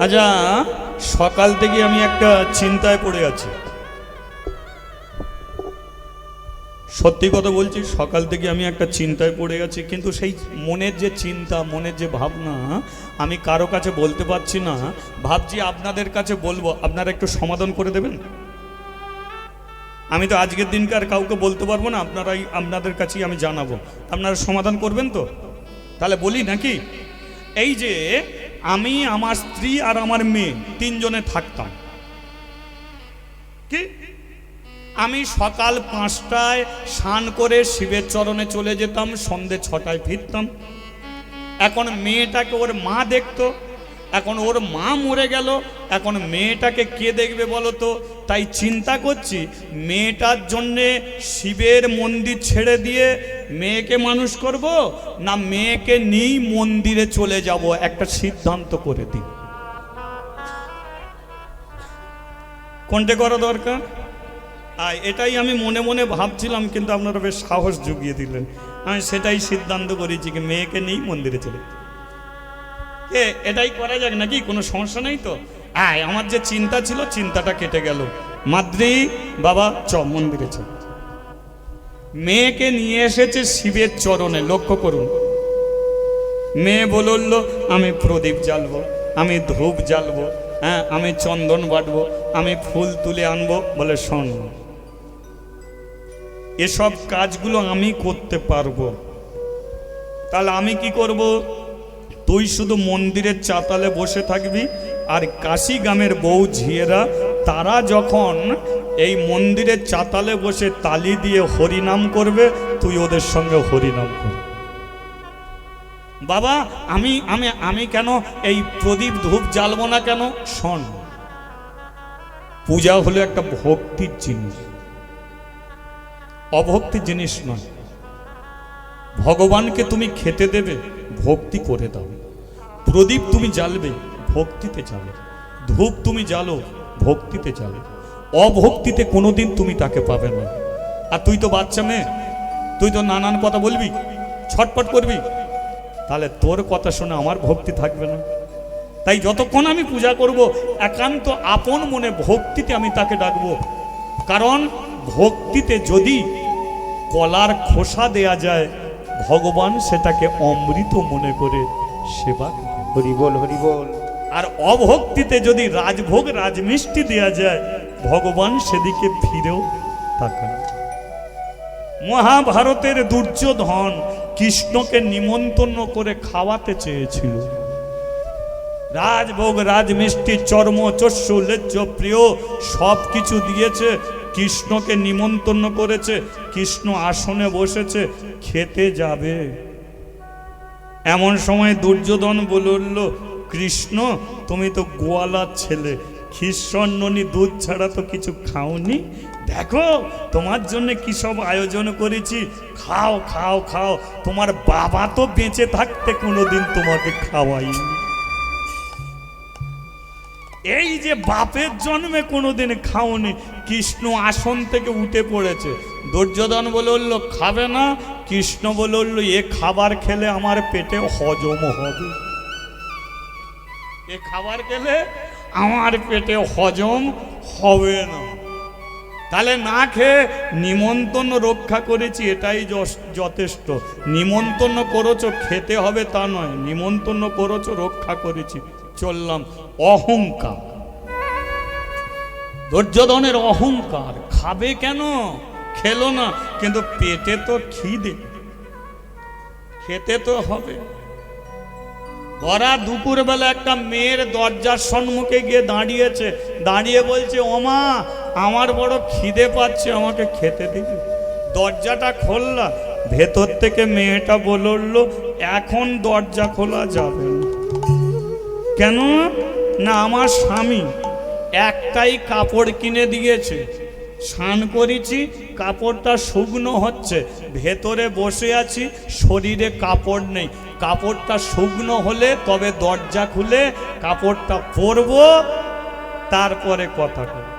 আচ্ছা, সকাল থেকে আমি একটা চিন্তায় পড়ে আছি। সত্যি কথা বলছি, সকাল থেকে আমি একটা চিন্তায় পড়ে আছি, কিন্তু সেই মনের যে চিন্তা, মনের যে ভাবনা, আমি কারো কাছে বলতে পারছি না। ভাবছি আপনাদের কাছে বলবো, আপনারা একটু সমাধান করে দেবেন। আমি তো আজকের দিনকার কাউকে বলতে পারবো না, আপনাদের কাছেই আমি জানাবো। আপনারা সমাধান করবেন তো? তাহলে বলি নাকি? এই যে আমি, আমার স্ত্রী আর আমার মেয়ে তিনজনে থাকতাম। কি, আমি সকাল 5টায় স্নান করে শিবের চরণে চলে যেতাম, সন্ধে 6টায় ফিরতাম। এখন মেয়েটাকে ওর মা দেখতো, এখন ওর মা মরে গেল, এখন মেয়েটাকে কে দেখবে বলো তো? তাই চিন্তা করছি, মেয়েটার জন্যে শিবের মন্দির ছেড়ে দিয়ে মেয়েকে মানুষ করব, না মেয়েকে নিয়েই মন্দিরে চলে যাব, একটা সিদ্ধান্ত করে দিই। কোনটা করা দরকার? এটাই আমি মনে মনে ভাবছিলাম, কিন্তু আপনারা বেশ সাহস জুগিয়ে দিলেন। আমি সেটাই সিদ্ধান্ত করেছি, কি মেয়েকে নিয়েই মন্দিরে চলে। এটাই করা যাক নাকি? কোনো সমস্যা নেই তো? আমার যে চিন্তা ছিল, চিন্তাটা কেটে গেল। মাদ্রি, বাবা চ মন্দিরে চল। মেয়েকে নিয়ে এসেছে শিবের চরণে, লক্ষ্য করুন। মেয়ে বলল, আমি প্রদীপ জ্বালবো, আমি ধূপ জ্বালবো, হ্যাঁ আমি চন্দন বাটবো, আমি ফুল তুলে আনবো। বলে শোন, এসব কাজগুলো আমি করতে পারবো। তাহলে আমি কি করব? তুই শুধু মন্দিরের চাতালে বসে থাকবি, আর কাশি গ্রামের বউ ঝিয়েরা তারা যখন এই মন্দিরের চাতালে বসে তালি দিয়ে হরিনাম করবে, তুই ওদের সঙ্গে হরিনাম করবি। বাবা আমি আমি আমি কেন এই প্রদীপ ধূপ জ্বালবো না কেন? শোন, পূজা হলো একটা ভক্তির জিনিস, অভক্তির জিনিস নয়। ভগবানকে তুমি খেতে দেবে, ভক্তি করে দাও। প্রদীপ তুমি জ্বালবে, ভক্তিতে জ্বালো। ধূপ তুমি জ্বালো, ভক্তিতে জ্বালো। অভক্তিতে কোনোদিন তুমি তাকে পাবে না। আর তুই তো বাচ্চা মেয়ে, তুই তো নানান কথা বলবি, ছটপট করবি, তাহলে তোর কথা শুনে আমার ভক্তি থাকবে না। তাই যতক্ষণ আমি পূজা করব, একান্ত আপন মনে ভক্তিতে আমি তাকে ডাকবো। কারণ ভক্তিতে যদি কলার খোসা দেয়া যায়, ভগবান সেটাকে অমৃত মনে করে সেবা। হরি বল, হরি বল। আর অভক্তিতে যদি রাজভোগ রাজমিষ্টি দেয়া যায়, ভগবান সেদিকে ফিরেও তাকান। মহাভারতের দুর্যোধন কৃষ্ণকে নিমন্ত্রণ করে খাওয়াতে চেয়েছিল। রাজভোগ রাজমিষ্টি, চর্ম চস্যু লেজ্জ প্রিয় সব কিছু দিয়েছে, কৃষ্ণকে নিমন্ত্রণ করেছে। কৃষ্ণ আসনে বসেছে, খেতে যাবে। এমন সময় দুর্যোধন বলল, কৃষ্ণ তুমি তো গোয়ালার ছেলে, ক্ষীরসন্ননি দুধ ছাড়া তো কিছু খাওনি। দেখো তোমার জন্য কি সব আয়োজন করেছি, খাও খাও খাও। তোমার বাবা তো বেঁচে থাকতে কোনোদিন তোমাকে খাওয়াইনি। এই যে বাপের জন্মে কোনোদিন খাওনি। কৃষ্ণ আসন থেকে উঠে পড়েছে। দুর্যোধন বলল খাবে না। কৃষ্ণ বলল, এ খাবার খেলে আমার পেটে হজম হবে, এ খাবার খেলে আমার পেটে হজম হবে না। তাহলে না খেয়ে নিমন্ত্রণ রক্ষা করেছি, এটাই যথেষ্ট। নিমন্ত্রণ করেছো, খেতে হবে তা নয়, নিমন্ত্রণ করেছো, রক্ষা করেছি, চললাম। অহংকার, দুর্যোধনের অহংকার। খাবে কেন? খেলো না, কিন্তু পেটে তো খিদে, খেতে তো হবে। ওরা দুপুরবেলা একটা মেয়ের দরজার সম্মুখে গিয়ে দাঁড়িয়েছে, দাঁড়িয়ে বলছে, ওমা আমার বড় খিদে পাচ্ছে, আমাকে খেতে দিবি? দরজাটা খোললা, ভেতর থেকে মেয়েটা বলল, এখন দরজা খোলা যাবে না। কেন? না আমার স্বামী একটাই কাপড় কিনে দিয়েছে, স্নান করেছি, কাপড়টা শুকনো হচ্ছে, ভেতরে বসে আছি, শরীরে কাপড় নেই। কাপড়টা শুকনো হলে তবে দরজা খুলে কাপড়টা পরবো, তারপরে কথা বলবো,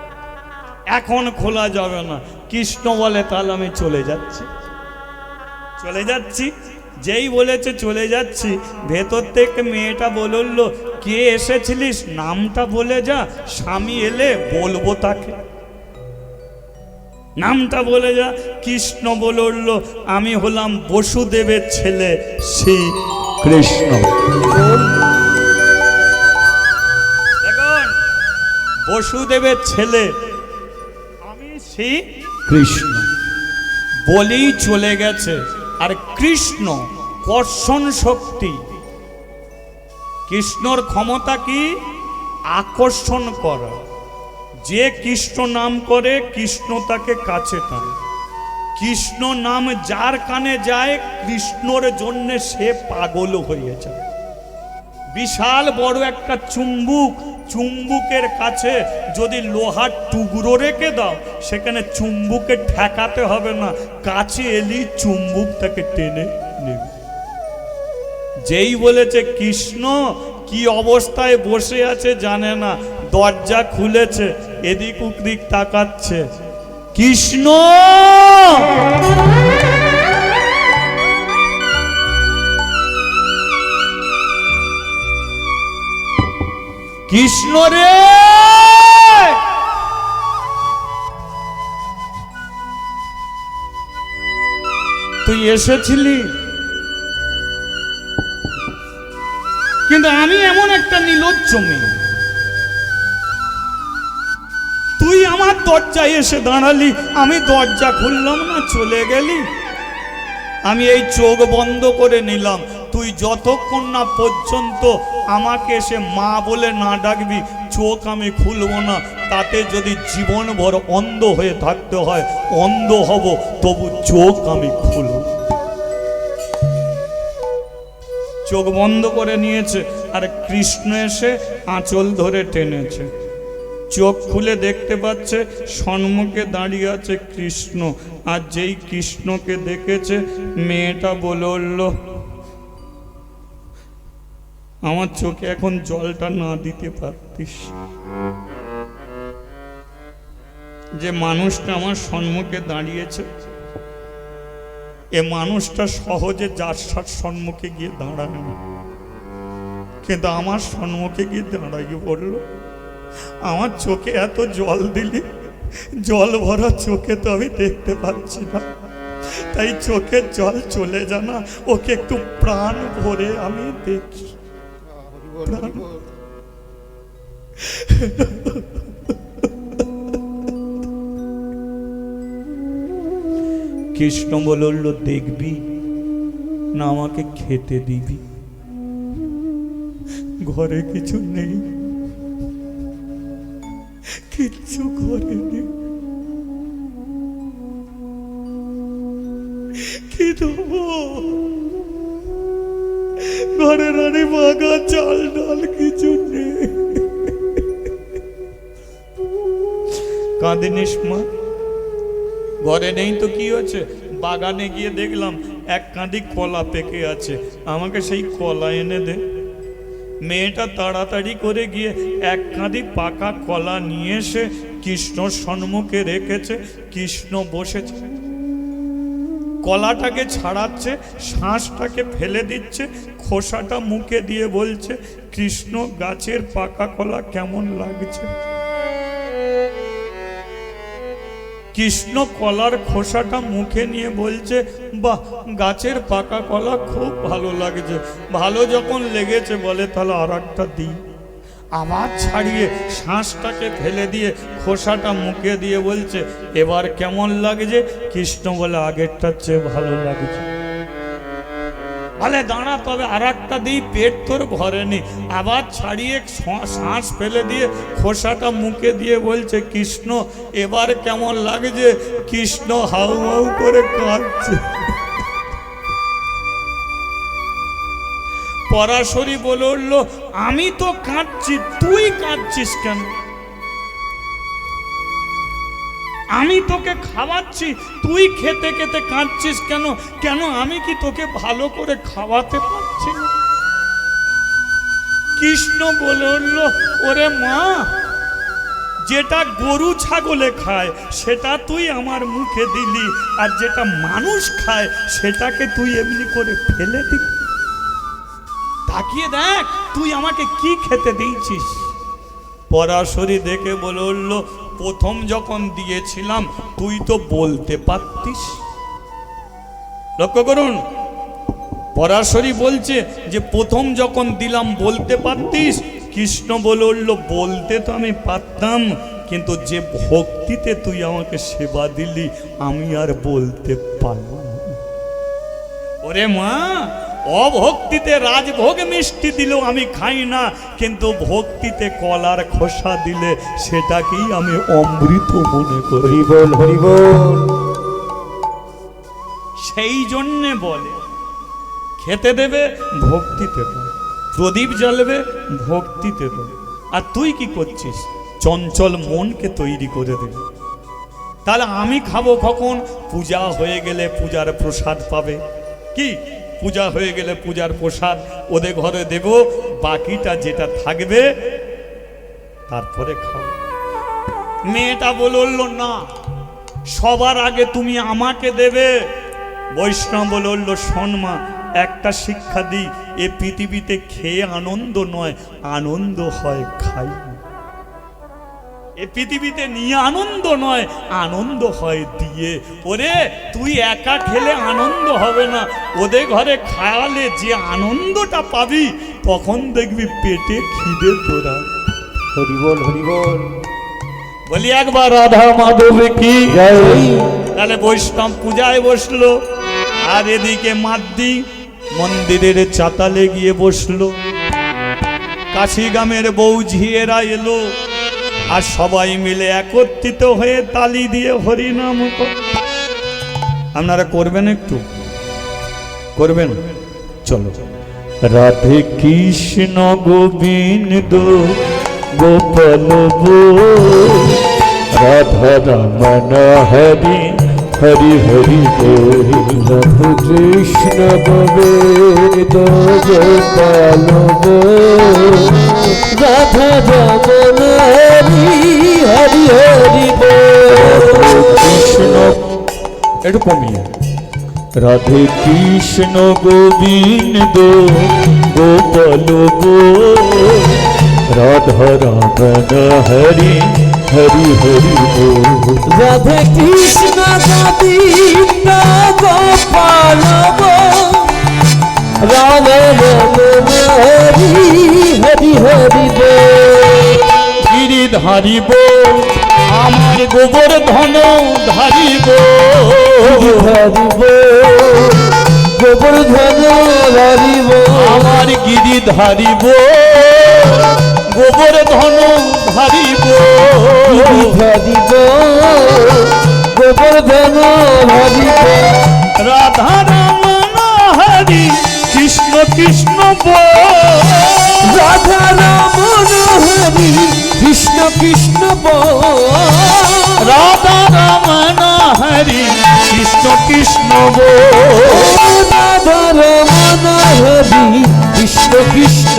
এখন খোলা যাবে না। কৃষ্ণ বলে, তাহলে আমি চলে যাচ্ছি, চলে যাচ্ছি। যেই বলেছে চলে যাচ্ছি, ভেতর থেকে মেয়েটা বলল, কে এসেছিলিস নামটা বলে যা, স্বামী এলে বলবো তাকে। নামটা বলে যা। কৃষ্ণ বলে উঠল, আমি হলাম বসুদেবের ছেলে শ্রী কৃষ্ণ। দেখুন, বসুদেবের ছেলে আমি শ্রী কৃষ্ণ বলেই চলে গেছে। আর কৃষ্ণ কর্ষণ শক্তি, কৃষ্ণর ক্ষমতা কি? আকর্ষণ করা। যে কৃষ্ণ নাম করে কৃষ্ণ তাকে কাছে টানে। কৃষ্ণ নাম যার কানে যায় কৃষ্ণর জন্য সে পাগল হয়ে যায়। বিশাল বড় একটা চুম্বুক, চুম্বুকের কাছে যদি লোহার টুকরো রেখে দাও, সেখানে চুম্বুকে ঠেকাতে হবে না, কাছে এলি চুম্বুক তাকে টেনে নেবে। যেই বলেছে কৃষ্ণ, কি অবস্থায় বসে আছে জানে না, দরজা খুলেছে, এদিক ওদিক তাকাচ্ছে, কৃষ্ণ কৃষ্ণ রে, তুই এসেছিলি। কিন্তু আমি এমন একটা নির্লজ্জ মেয়ে, তুই আমার দরজায় এসে দাঁড়ালি, আমি দরজা খুললাম না, চলে গেলি। আমি এই চোখ বন্ধ করে নিলাম, তুই যতক্ষণ না পর্যন্ত আমাকে এসে মা বলে না ডাকবি, চোখ আমি খুলব না। তাতে যদি জীবনভর অন্ধ হয়ে থাকতে হয় অন্ধ হব, তবু চোখ আমি খুলব। চোখ বন্ধ করে নিয়েছে, আর কৃষ্ণ এসে আঁচল ধরে টেনেছে। চোখ খুলে দেখতে পাচ্ছে সম্মুখে দাঁড়িয়ে আছে কৃষ্ণ। আর যেই কৃষ্ণকে দেখেছে, মেয়েটা বলে উঠল, আমার চোখে এখন জলটা না দিতে পারতিস। যে মানুষটা আমার সম্মুখে দাঁড়িয়েছে, এ মানুষটা সহজে যার সম্মুখে গিয়ে দাঁড়াবে না, কিন্তু আমার সম্মুখে গিয়ে দাঁড়াইয়ে পড়ল। আমার চোখে এত জল দিলি, জল ভরা চোখে তো আমি দেখতে পাচ্ছি না, তাই চোখের জল চলে জানা, ওকে একটু প্রাণ ভরে আমি দেখি। কৃষ্ণ বলল, দেখবি না আমাকে খেতে দিবি? ঘরে কিছু নেই, কিচ্ছু ঘরে নেই, কি দেবো? ঘরে রানি বাগা, চাল ডাল কিছু নেই। কাঁদিনিস মা, ঘরে নেই তো কি হচ্ছে? বাগানে গিয়ে দেখলাম এক কাঁদি কলা পেকে আছে, আমাকে সেই কলা এনে দে। মেয়েটা তাড়াতাড়ি করে গিয়ে এক কাঁদি পাকা কলা নিয়ে এসে কৃষ্ণর সম্মুখে রেখেছে। কৃষ্ণ বসেছে, কলাটাকে ছাড়াচ্ছে, শ্বাসটাকে ফেলে দিচ্ছে, খোসাটা মুখে দিয়ে বলছে, কৃষ্ণ গাছের পাকা কলা কেমন লাগছে? কৃষ্ণ কলার খোসাটা মুখে নিয়ে বলছে, বাহ, গাছের পাকা কলা খুব ভালো লাগছে। ভালো যখন লেগেছে বলে, তাহলে আর একটা দিই। আবার ছাড়িয়ে শ্বাসটাকে ফেলে দিয়ে খোসাটা মুখে দিয়ে বলছে, এবার কেমন লাগছে? কৃষ্ণ বলে, আগেরটার চেয়ে ভালো লাগছে। বলে, দাঁড়া, তবে আর একটা দিই, পেট তোর ভরেনি। আবার ছাড়িয়ে শ্বাস ফেলে দিয়ে খোসাটা মুখে দিয়ে বলছে, কৃষ্ণ এবার কেমন লাগছে? কৃষ্ণ হাউ হাউ করে কাঁদছে। পরাশরী বলে উঠল, আমি তো কাঁদছি, তুই কাঁদছিস কেন? আমি তোকে খাওয়াচ্ছি, তুই খেতে খেতে কাঁদছিস কেন? কেন আমি কি তোকে ভালো করে খাওয়াতে পারছি না? কৃষ্ণ বলে উঠল, ওরে মা, যেটা গরু ছাগলে খায় সেটা তুই আমার মুখে দিলি, আর যেটা মানুষ খায় সেটাকে তুই এমনি করে ফেলে দিলি। তাকিয়ে দেখ তুই আমাকে কি খেতে দিয়েছিস। পরাশরী দেখে বলল, প্রথম যখন দিয়েছিলাম তুই তো বলতে পারতিস। লক্ষ্য করুন, পরাশরী বলছে যে প্রথম যখন দিলাম বলতে পারতিস। কৃষ্ণ বলল, বলতে তো আমি পারতাম, কিন্তু যে ভক্তিতে তুই আমাকে সেবা দিলি আমি আর বলতে পারলাম না। ওরে মা, অভক্তিতে রাজভোগ মিষ্টি দিলেও আমি খাই না, কিন্তু ভক্তিতে কলার খোসা দিলে সেটাকেই আমি অমৃত মনে করি। হরিবল হরিবল। সেই জন্যে বলে খেতে দেবে ভক্তিতে দাও, প্রদীপ জ্বালবে ভক্তিতে দাও। আর তুই কি করছিস? চঞ্চল মনকে তৈরি করে দেবে। তাহলে আমি খাবো কখন? পূজা হয়ে গেলে পূজার প্রসাদ পাবে। কি পূজা হয়ে গেলে পূজার প্রসাদ ওদের ঘরে দেব, বাকিটা যেটা থাকবে তারপরে খাবো। মেয়েটা বলল, না, সবার আগে তুমি আমাকে দেবে। বৈষ্ণব বলল, শোন মা, একটা শিক্ষা দিই, এ পৃথিবীতে খেয়ে আনন্দ নয়, আনন্দ হয় খাই। এ পৃথিবীতে নিয়ে আনন্দ নয়, আনন্দ হয় দিয়ে। ওরে তুই একা খেলে আনন্দ হবে না, ওদের ঘরে খাওয়ালে যে আনন্দটা পাবি তখন দেখবি পেটে খিদে তোরা। হরিবল হরিবল। বলি একবার রাধা মাধব কি। তাহলে বৈষ্ণব পূজায় বসলো, আর এদিকে মাদ্দি মন্দিরের চাতালে গিয়ে বসলো। কাশিগ্রামের বউ ঝিয়েরা এলো, আর সবাই মিলে একত্রিত হয়ে তালি দিয়ে হরিনাম। আপনারা করবেন, একটু করবেন, চলো। রাধে কৃষ্ণ গোবিন্দ গোপাল রাধা রমণ হরি হরি হরি রাধে কৃষ্ণ গোবিন্দ গোপাল রাধা রমণ হরি হরি হরি কৃষ্ণ। একটু কমিয়ে। রাধে কৃষ্ণ গোবিন্দ গোপাল রাধা রমণ হরি হরি হরি রাধে কৃষ্ণ গোবিন্দ গোপাল রাধা রমণ হরি হরি হরি গিরি ধারিব আমার গোবর ধন ধারিব, ধারিব গোবর ধন ধারিব আমার গিরি ধারিব গোবর ধন ধারিব, ধারিব গোবর ধন ধারিব। রাধা রমণ হরি কৃষ্ণ কৃষ্ণ রাধা রমণ হরি কৃষ্ণ কৃষ্ণ রাধা রমণ হরি কৃষ্ণ কৃষ্ণ রাধা রমণ হরি কৃষ্ণ কৃষ্ণ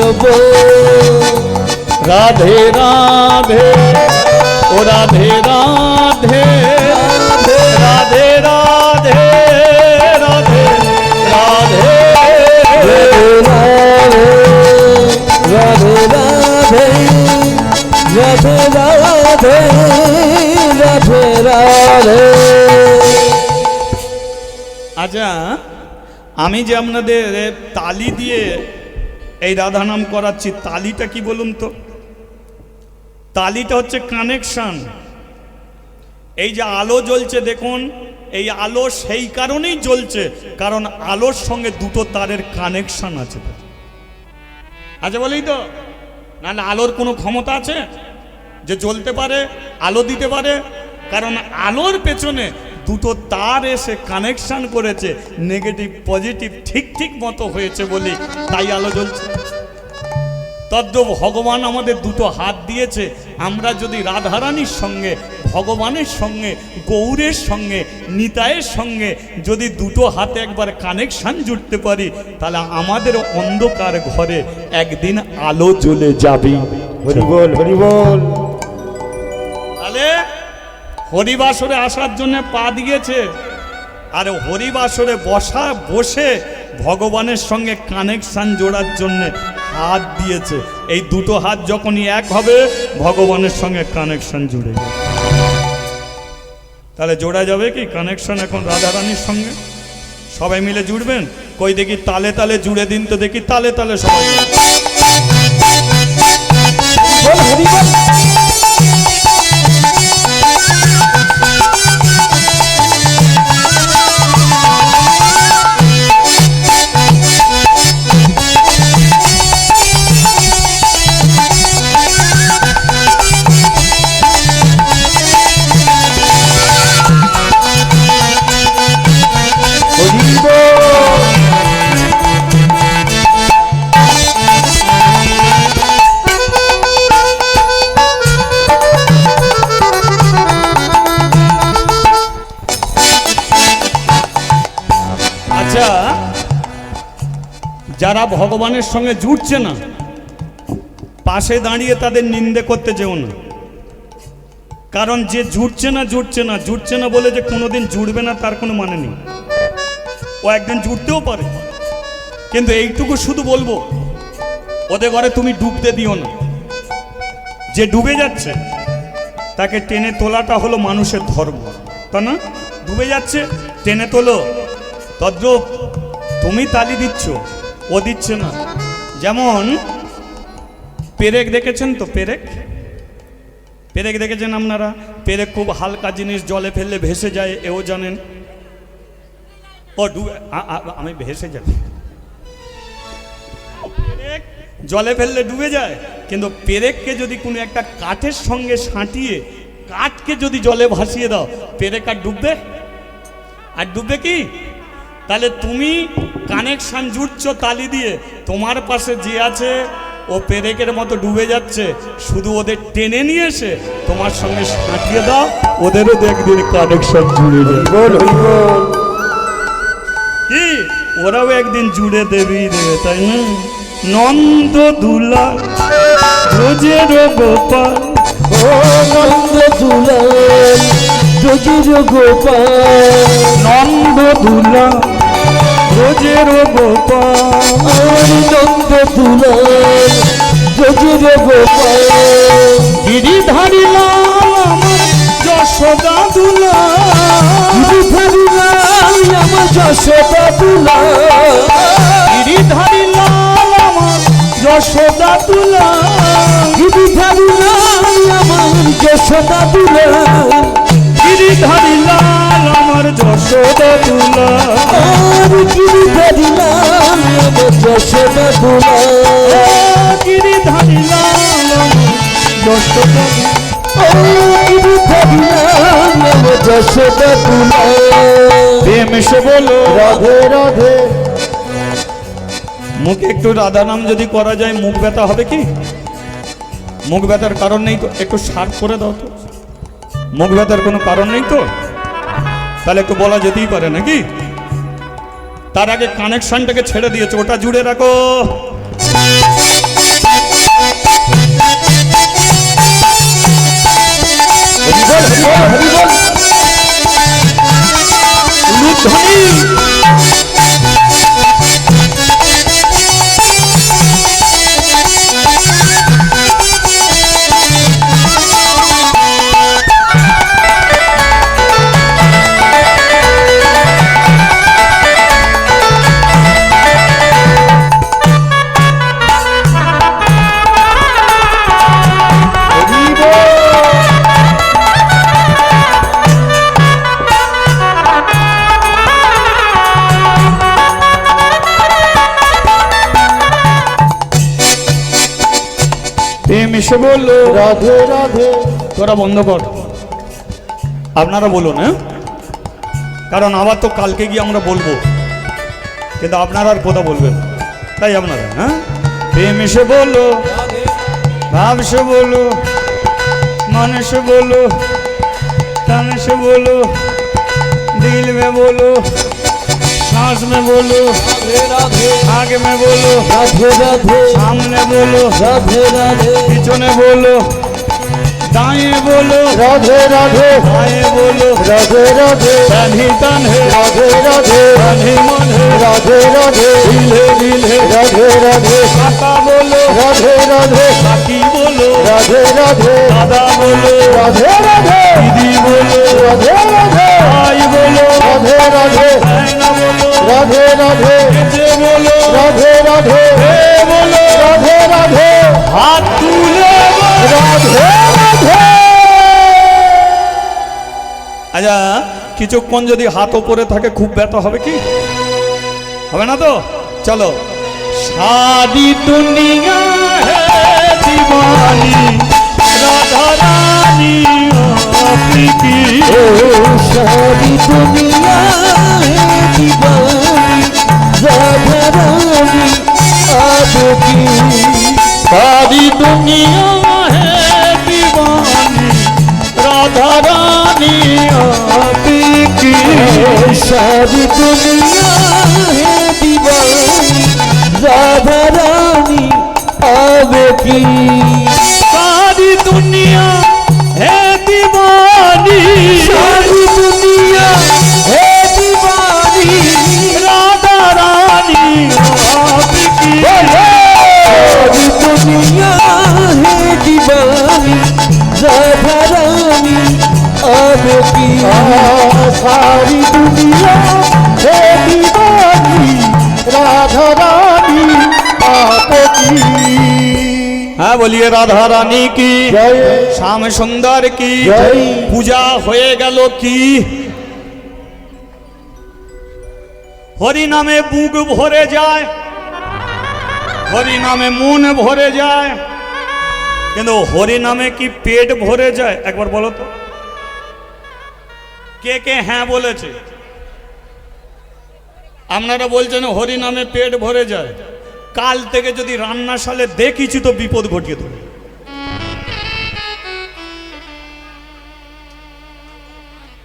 রাধে রাধে ও রাধে রাধে রাধে রাধে রাধে রাধে রাধে রাধে রাধে রাধে রাধে রাধে। আচ্ছা, আমি যে আপনাদের তালি দিয়ে এই রাধা নাম করাচ্ছি, তালিটা কি বলুন তো? তালিটা হচ্ছে কানেকশন। এই যে আলো জ্বলছে দেখুন, এই আলো সেই কারণেই জ্বলছে কারণ আলোর সঙ্গে দুটো তারের কানেকশন আছে। আচ্ছা বলেই তো, নাহলে আলোর কোনো ক্ষমতা আছে যে জ্বলতে পারে, আলো দিতে পারে? কারণ আলোর পেছনে দুটো তার এসে কানেকশন করেছে, নেগেটিভ পজিটিভ ঠিক ঠিক মতো হয়েছে বলি তাই আলো জ্বলছে। তদ্রূপ ভগবান আমাদের দুটো হাত দিয়েছে, আমরা যদি রাধারানীর সঙ্গে, ভগবানের সঙ্গে, গৌরের সঙ্গে, নিতাইয়ের সঙ্গে যদি দুটো হাতে একবার কানেকশন জুড়তে পারি তাহলে আমাদের অন্ধকার ঘরে একদিন আলো জ্বলে যাবে। হরিবল হরিবল। তাহলে হরিবাসরে আসার জন্য পা দিয়েছে, আর হরিবাসরে বসে ভগবানের সঙ্গে কানেকশন জোড়ার জন্য হাত দিয়েছে। এই দুটো হাত যখনই এক হবে ভগবানের সঙ্গে কানেকশন জুড়ে যাবে। তাহলে জোড়া যাবে কি কানেকশন এখন রাধারানীর সঙ্গে? সবাই মিলে জুড়বেন? কই দেখি তালে তালে জুড়ে দিন তো দেখি, তালে তালে সবাই মিলে। আচ্ছা, যারা ভগবানের সঙ্গে জুড়ছে না পাশে দাঁড়িয়ে তাদের নিন্দে করতে যেও না। কারণ যে জুড়ছে না বলে যে কোনোদিন জুড়বে না তার কোনো মানে নেই। ও একদিন জুড়তেও পারে, কিন্তু এইটুকু শুধু বলবো, ওদের ঘরে তুমি ডুবতে দিও না। যে ডুবে যাচ্ছে তাকে টেনে তোলাটা হলো মানুষের ধর্ম, তা না? ডুবে যাচ্ছে টেনে তোলো। তদ্রূপ তুমি তালি দিচ্ছ, ও দিচ্ছে না। যেমন পেরেক দেখেছেন তো? পেরেক দেখেছেন আপনারা? পেরেক খুব হালকা জিনিস, জলে ফেললে ভেসে যায়, এও জানেন। ও ডুবে, আমি ভেসে যাই। পেরেক জলে ফেললে ডুবে যায়, কিন্তু পেরেককে যদি কোনো একটা কাঠের সঙ্গে সাঁটিয়ে কাঠকে যদি জলে ভাসিয়ে দাও, পেরেক আর ডুববে? আর ডুববে কি? তাহলে তুমি কানেকশন জুড়ছো তালি দিয়ে, তোমার পাশে যে আছে ও পেরেকের মতো ডুবে যাচ্ছে, শুধু ওদের টেনে নিয়ে এসে তোমার সঙ্গে সাঁটিয়ে দাও, ওদেরও দেখদিন কানেকশন জুড়ে যাবে। কি ওরাও একদিন জুড়ে দেবেই দেবে, তাই না? নন্দ দুলা রোজের গোপাল, ও নন্দ দুলাল রোজের গোপাল, নন্দ দুলা রোজের গোপাল, নন্দ দুলাল রোজের গোপাল, গিরিধারী লাল আমার যশোদা দুলা, গিরিধারী লাল আমার যশোদা দুলাল, গিরিধারী লাল আমার যশোদা দুলা, গিরিধারী লাল আমার যশোদা দুলাল, গিরিধারী লাল আমার যশোদা দুলা, গিরিধারী লাল আমার যশোদা দুলাল, গিরিধারী লাল আমার যশোদা গিরিধারী লাল আমার যশোদা দুলাল। প্রেম এসে বলো রাধে রাধে। মুখে একটু রাধা নাম যদি করা যায় মুখ ব্যথা হবে কি? মুখ ব্যথার কারণ নেই তো? একটু শার্প করে দাও তো। মুখ ব্যথার কোনো কারণ নেই তো? তাহলে একটু বলা যেতেই পারে নাকি? তার আগে কানেকশনটাকে ছেড়ে দিয়েছে, ওটা জুড়ে রাখো। প্রেম এসে বললো রাধে রাধে। তোরা বন্ধ কর, আপনারা বলুন। হ্যাঁ, কারণ আবার তো কালকে গিয়ে আমরা বলবো, কিন্তু আপনারা আর কোথা বলবেন, তাই আপনারা। হ্যাঁ, প্রেম এসে বললো, ভাব সে বলো, मन से बोलो, तन से बोलो, दिल में बोलो, सांस में बोलो, आगे में बोलो, राधे राधे, सामने बोलो, राधे राधे, पीछे बोलो, दाएं बोलो राधे राधे बाएं बोलो राधे राधे तन्हे तन्हे राधे राधे मने मने राधे राधे दिले दिले राधे राधे काका बोलो राधे राधे काकी बोलो राधे राधे दादा बोलो राधे राधे दीदी बोलो राधे राधे भाई बोलो राधे राधे बहना बोलो राधे राधे बेटे बोलो राधे राधे हे बोलो राधे राधे हाथ তুলে बोलो राधे राधे আচ্ছা কিছুক্ষণ যদি হাত ওপরে থাকে খুব ব্যথা হবে কি হবে না তো চলো শাদি দুনিয়া হে দিवानी রাধা রানী আপনি কি ओ सारी दुनिया है दीवानी राधा रानी आपकी सारी दुनिया है दीवानी राधा रानी आपकी सारी दुनिया है दीवानी राधा रानी आपकी सारी दुनिया है दीवानी सारी दुनिया है दीवानी राधा रानी आपकी सारी दुनिया है दीवानी राधा रानी आपकी सारी दुनिया है दीवानी राधा रानी आपकी हाँ बोलिए राधा रानी की जय श्याम सुंदर की जय पूजा হয়ে গেল কি হরি নামে বুক ভরে যায় হরি নামে মন ভরে যায় কিন্তু হরি নামে কি পেট ভরে যায় একবার বলো তো কে কে হ্যাঁ বলেছে আপনারা বলছেন হরি নামে পেট ভরে যায় কাল থেকে যদি রান্নাশালে দেখিছি তো বিপদ ঘটিয়ে দেবে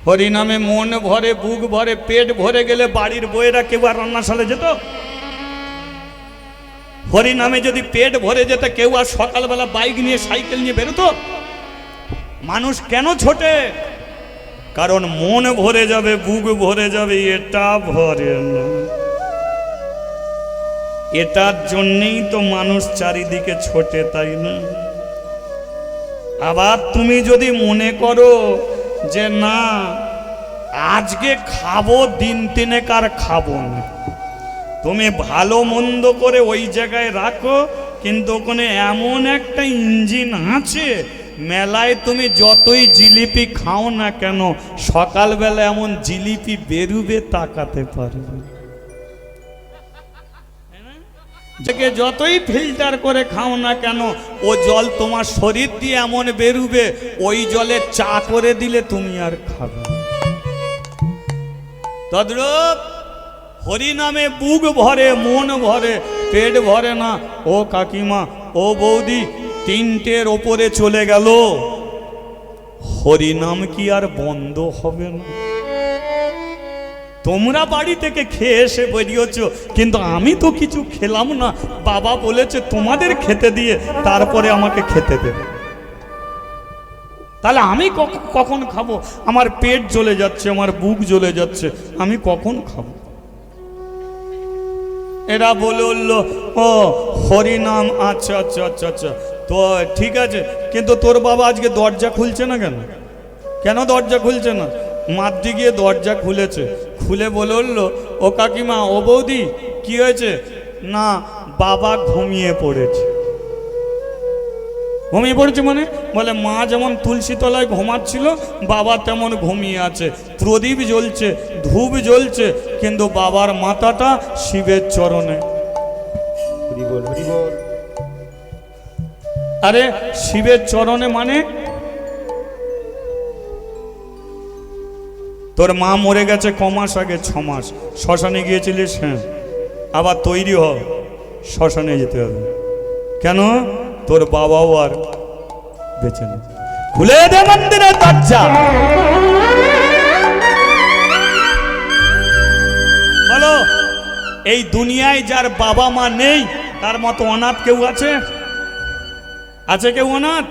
হরি নামে মন ভরে বুক ভরে পেট ভরে গেলে বাড়ির বউয়েরা কেউ আর রান্নাশালে যেত হরি নামে যদি পেট ভরে যেত কেউ আর সকালবেলা বাইক নিয়ে সাইকেল নিয়ে বেরোতো মানুষ কেন ছোটে কারণ মন ভরে যাবে বুক ভরে যাবে এটা ভরে না এটার জন্যই তো মানুষ চারিদিকে ছোটে তাই না আবার তুমি যদি মনে করো যে না আজকে খাবো দিন তিনেক আর খাবো না তুমি ভালো মন্দ করে ওই জায়গায় রাখো কিন্তু ওখানে এমন একটা ইঞ্জিন আছে মেলায় তুমি যতই জিলিপি খাও না কেন সকালবেলা এমন জিলিপি বেরুবে তাকাতে পারবে থেকে যতই ফিল্টার করে খাও না কেন ও জল তোমার শরীর দিয়ে এমন বেরুবে ওই জলে চা করে দিলে তুমি আর খাবে তদ্রূপ হরি নামে বুক ভরে মন ভরে পেট ভরে না ও কাকিমা ও বৌদি তিনটের ওপরে চলে গেল হরি নাম কি আর বন্ধ হবে না তোমরা বাড়ি থেকে খেয়ে এসে বেরিয়েছ কিন্তু আমি তো কিছু খেলাম না বাবা বলেছে তোমাদের খেতে দিয়ে তারপরে আমাকে খেতে দেবে তাহলে আমি কখন খাবো আমার পেট জ্বলে যাচ্ছে আমার বুক জ্বলে যাচ্ছে আমি কখন খাবো এরা বলে উঠলো ও হরি নাম আচ্ছা আচ্ছা আচ্ছা আচ্ছা তো ঠিক আছে কিন্তু তোর বাবা আজকে দরজা খুলছে না কেন কেন দরজা খুলছে না মাদ্রি গিয়ে দরজা খুলেছে খুলে বলে উঠলো ও কাকিমা ও বৌদি কি হয়েছে না বাবা ঘুমিয়ে পড়েছে ঘুমিয়ে পড়েছে মানে বলে মা যেমন তুলসী তলায় ঘুমাচ্ছিল বাবা তেমন ঘুমিয়ে আছে প্রদীপ জ্বলছে ধূপ জ্বলছে কিন্তু বাবার মাথাটা শিবের চরণে হরি বল হরি বল আরে শিবের চরণে মানে তোর মা মরে গেছে কমাস আগে 6 মাস শ্মশানে গিয়েছিলিস হ্যাঁ আবার তৈরি হ শ্মশানে যেতে হবে কেন তোর বাবাও আর বেঁচে নেই খুলে দে মন্দিরের দরজা বলো এই দুনিয়ায় যার বাবা মা নেই তার মতো অনাথ কেউ আছে আছে কেউ অনাথ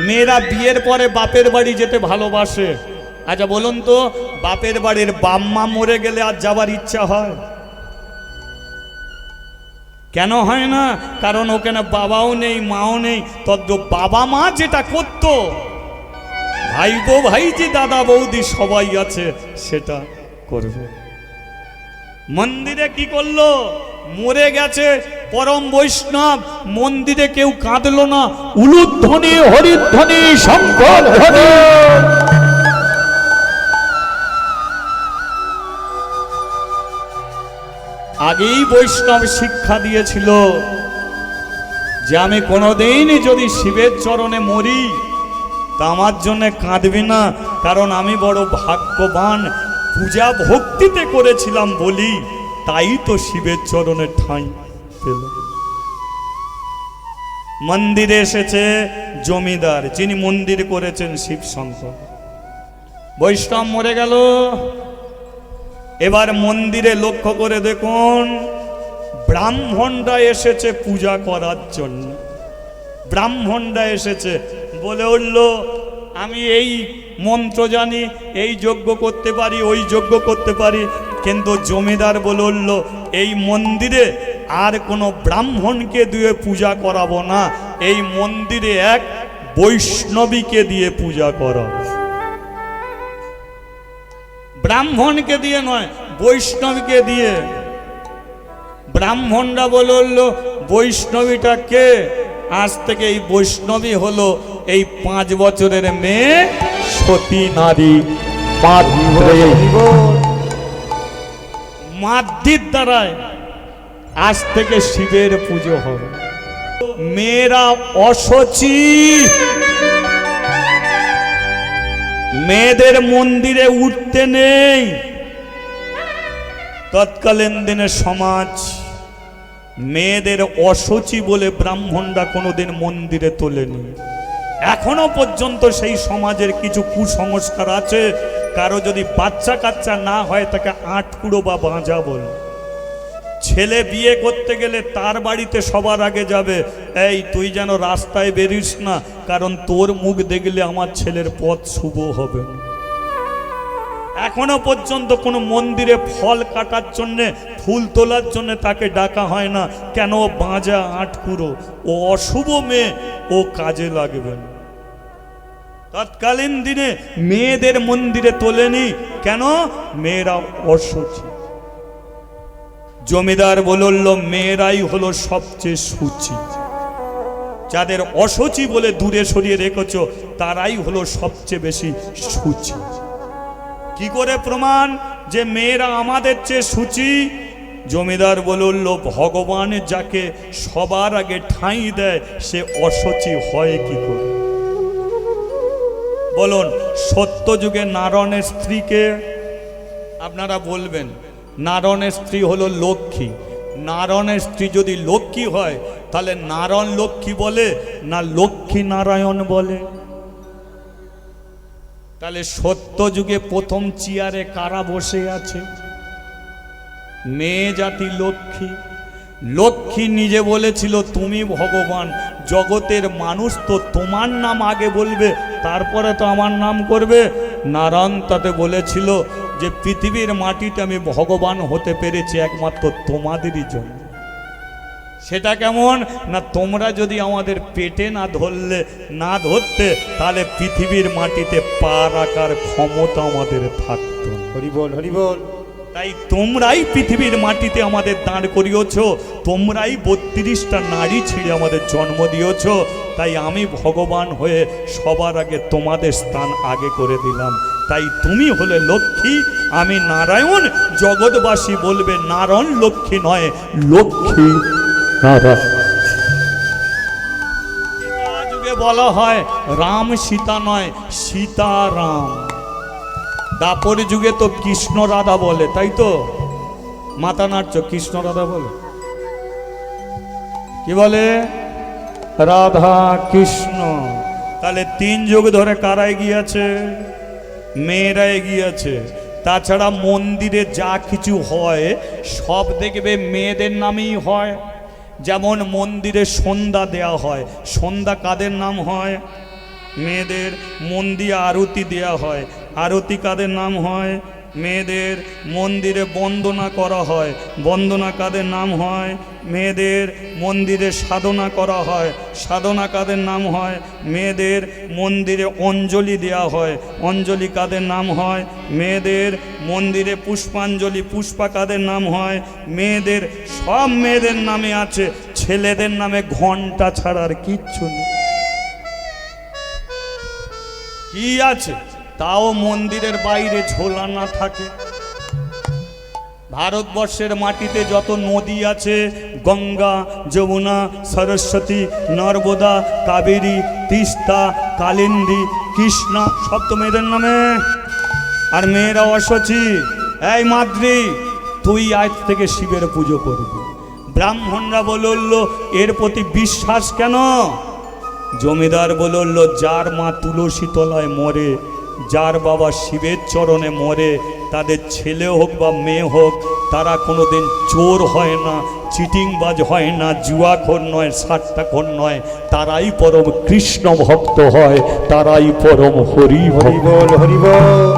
মেয়েরা বিয়ের পরে বাপের বাড়ি যেতে ভালোবাসে। আচ্ছা বলুন তো, বাপের বাড়ির বাম্মা মরে গেলে আর যাবার ইচ্ছা হয়? কেন হয় না? কারণ ওখানে বাবাও নেই, মাও নেই। তদ্দ বাবা মা যেটা করত, ভাই গো ভাইজি, দাদা বৌদি সবাই আছে, সেটা করবে। মন্দিরে কি করলো? মরে গেছে পরম বৈষ্ণব, মন্দিরে কেউ কাঁদলো না, উলুধ্বনি হরিধ্বনি শঙ্কর ধ্বনি। আগেই বৈষ্ণব শিক্ষা দিয়েছিল যে আমি কোনোদিন যদি শিবের চরণে মরি তা আমার জন্য কাঁদবি না, কারণ আমি বড় ভাগ্যবান, পূজা ভক্তিতে করেছিলাম বলি তাই তো শিবের চরণে ঠাঁই পেল। মন্দিরে এসেছে জমিদার, যিনি মন্দির করেছেন শিব শঙ্কর। বৈষ্ণব মরে গেল। এবার মন্দিরে লক্ষ্য করে দেখুন, ব্রাহ্মণরা এসেছে পূজা করার জন্য। ব্রাহ্মণরা এসেছে, বলে উঠল আমি এই মন্ত্র জানি, এই যজ্ঞ করতে পারি, ওই যজ্ঞ করতে পারি। কিন্তু জমিদার বলে উঠল এই মন্দিরে আর কোনো ব্রাহ্মণকে দিয়ে পূজা করাবো না, এই মন্দিরে এক বৈষ্ণবীকে দিয়ে পূজা করাবো। ব্রাহ্মণকে দিয়ে নয়, বৈষ্ণবীকে দিয়ে। ব্রাহ্মণরা বলল বৈষ্ণবীটা কে? আজ থেকে এই বৈষ্ণবী হলো এই 5 বছরের মেয়ে সতী নারী মাদ্রির দ্বারায় আজ থেকে শিবের পুজো হবে। মেয়েরা অসুচি, মেয়েদের মন্দিরে উঠতে নেই। তৎকালীন দিনে সমাজ মেয়েদের অসুচি বলে ব্রাহ্মণরা কোনোদিন মন্দিরে তোলেনি। এখনো পর্যন্ত সেই সমাজের কিছু কুসংস্কার আছে। কারো যদি বাচ্চা কাচ্চা না হয় তাকে আটকুড়ো বা বাঁজা বলে। ছেলে বিয়ে করতে গেলে তার বাড়িতে সবার আগে যাবে, এই তুই যেন রাস্তায় বেরিস না, কারণ তোর মুখ দেখলে আমার ছেলের পথ শুভ হবে। এখনো পর্যন্ত কোনো মন্দিরে ফল কাটার জন্যে, ফুল তোলার জন্য তাকে ডাকা হয় না। কেন? বাঁজা আটকুড়ো, ও অশুভ মেয়ে, ও কাজে লাগবে না। তৎকালীন দিনে মেয়েদের মন্দিরে তোলেনি। কেন? মেয়েরা অসুচি। জমিদার বলল মেয়েরাই হলো সবচেয়ে সূচি, যাদের অসুচি বলে দূরে সরিয়ে রেখেছ তারাই হলো সবচেয়ে বেশি সূচি। কি করে প্রমাণ যে মেয়েরা আমাদের চেয়ে সূচি? জমিদার বলল ভগবান যাকে সবার আগে ঠাঁই দেয় সে অসুচি হয় কি করে? বলুন, সত্য যুগে নারায়ণের স্ত্রীকে আপনারা বলবেন নারায়ণের স্ত্রী হলো লক্ষ্মী। নারায়ণের স্ত্রী যদি লক্ষ্মী হয় তাহলে নারায়ণ লক্ষ্মী বলে না লক্ষ্মী নারায়ণ বলে? তাহলে সত্য যুগে প্রথম চেয়ারে কারা বসে আছে? মেয়ে জাতি লক্ষ্মী। লক্ষ্মী নিজে বলেছিল তুমি ভগবান, জগতের মানুষ তো তোমার নাম আগে বলবে, তারপরে তো আমার নাম করবে। নারায়ণ তাতে বলেছিল যে পৃথিবীর মাটিতে আমি ভগবান হতে পেরেছি একমাত্র তোমাদেরই জন্য। সেটা কেমন না, তোমরা যদি আমাদের পেটে না ধরতে তাহলে পৃথিবীর মাটিতে পা রাখার ক্ষমতা আমাদের থাকতো। হরি বল, হরি বল। তাই তোমরাই পৃথিবীর মাটিতে আমাদের দাঁড় করিয়েছ, তোমরাই 32টা নারী ছিঁড়ে আমাদের জন্ম দিয়েছ। তাই আমি ভগবান হয়ে সবার আগে তোমাদের স্থান আগে করে দিলাম। তাই তুমি হলে লক্ষ্মী, আমি নারায়ণ। জগৎবাসী বলবে নারায়ণ লক্ষ্মী নয়, লক্ষ্মী নারায়ণ। যুগে বলা হয় রাম সীতা নয়, সীতা রাম। দাপর যুগে তো কৃষ্ণ রাধা বলে, তাই তো? মাথা নাড়ছ, কৃষ্ণ রাধা বলে। কি বলে? রাধা কৃষ্ণ। তাহলে 3 যুগ ধরে কারা এগিয়ে আছে? মেয়েরা এগিয়ে আছে। তাছাড়া মন্দিরে যা কিছু হয় সব দেখবে মেয়েদের নামেই হয়। যেমন মন্দিরে সন্ধ্যা দেয়া হয়, সন্ধ্যা কাদের নাম হয়? মেয়েদের মন দিয়ে আরতি দেওয়া হয়। আরতি কাদের নাম হয়? মেয়েদের মন্দিরে বন্দনা করা হয়। বন্দনা কাদের নাম হয়? মেয়েদের মন্দিরে সাধনা করা হয়। সাধনা কাদের নাম হয়? মেয়েদের মন্দিরে অঞ্জলি দেওয়া হয়। অঞ্জলি কাদের নাম হয়? মেয়েদের মন্দিরে পুষ্পাঞ্জলি। পুষ্পা কাদের নাম হয়? মেয়েদের। সব মেয়েদের নামে আছে, ছেলেদের নামে ঘন্টা ছাড়া আর কিচ্ছু নেই। কি আছে? তাও মন্দিরের বাইরে ঝোলা না থাকে। ভারতবর্ষের মাটিতে যত নদী আছে, গঙ্গা, যমুনা, সরস্বতী, নর্মদা, কাবেরী, তিস্তা, কালিন্দী, কৃষ্ণা, সব তো মেয়েদের নামে। আর মেয়েরা অসচি। এই মাদ্রি, তুই আজ থেকে শিবের পুজো করবি। ব্রাহ্মণরা বলল এর প্রতি বিশ্বাস কেন? জমিদার বলল যার মা তুলসী তলায় মরে, যার বাবা শিবের চরণে মরে, তাদের ছেলে হোক বা মেয়ে হোক, তারা কোনোদিন চোর হয় না, চিটিংবাজ হয় না, জুয়াখোর নয়, সাট্টাখোর নয়, তারাই পরম কৃষ্ণ ভক্ত হয়, তারাই পরম হরি বল হরি বল।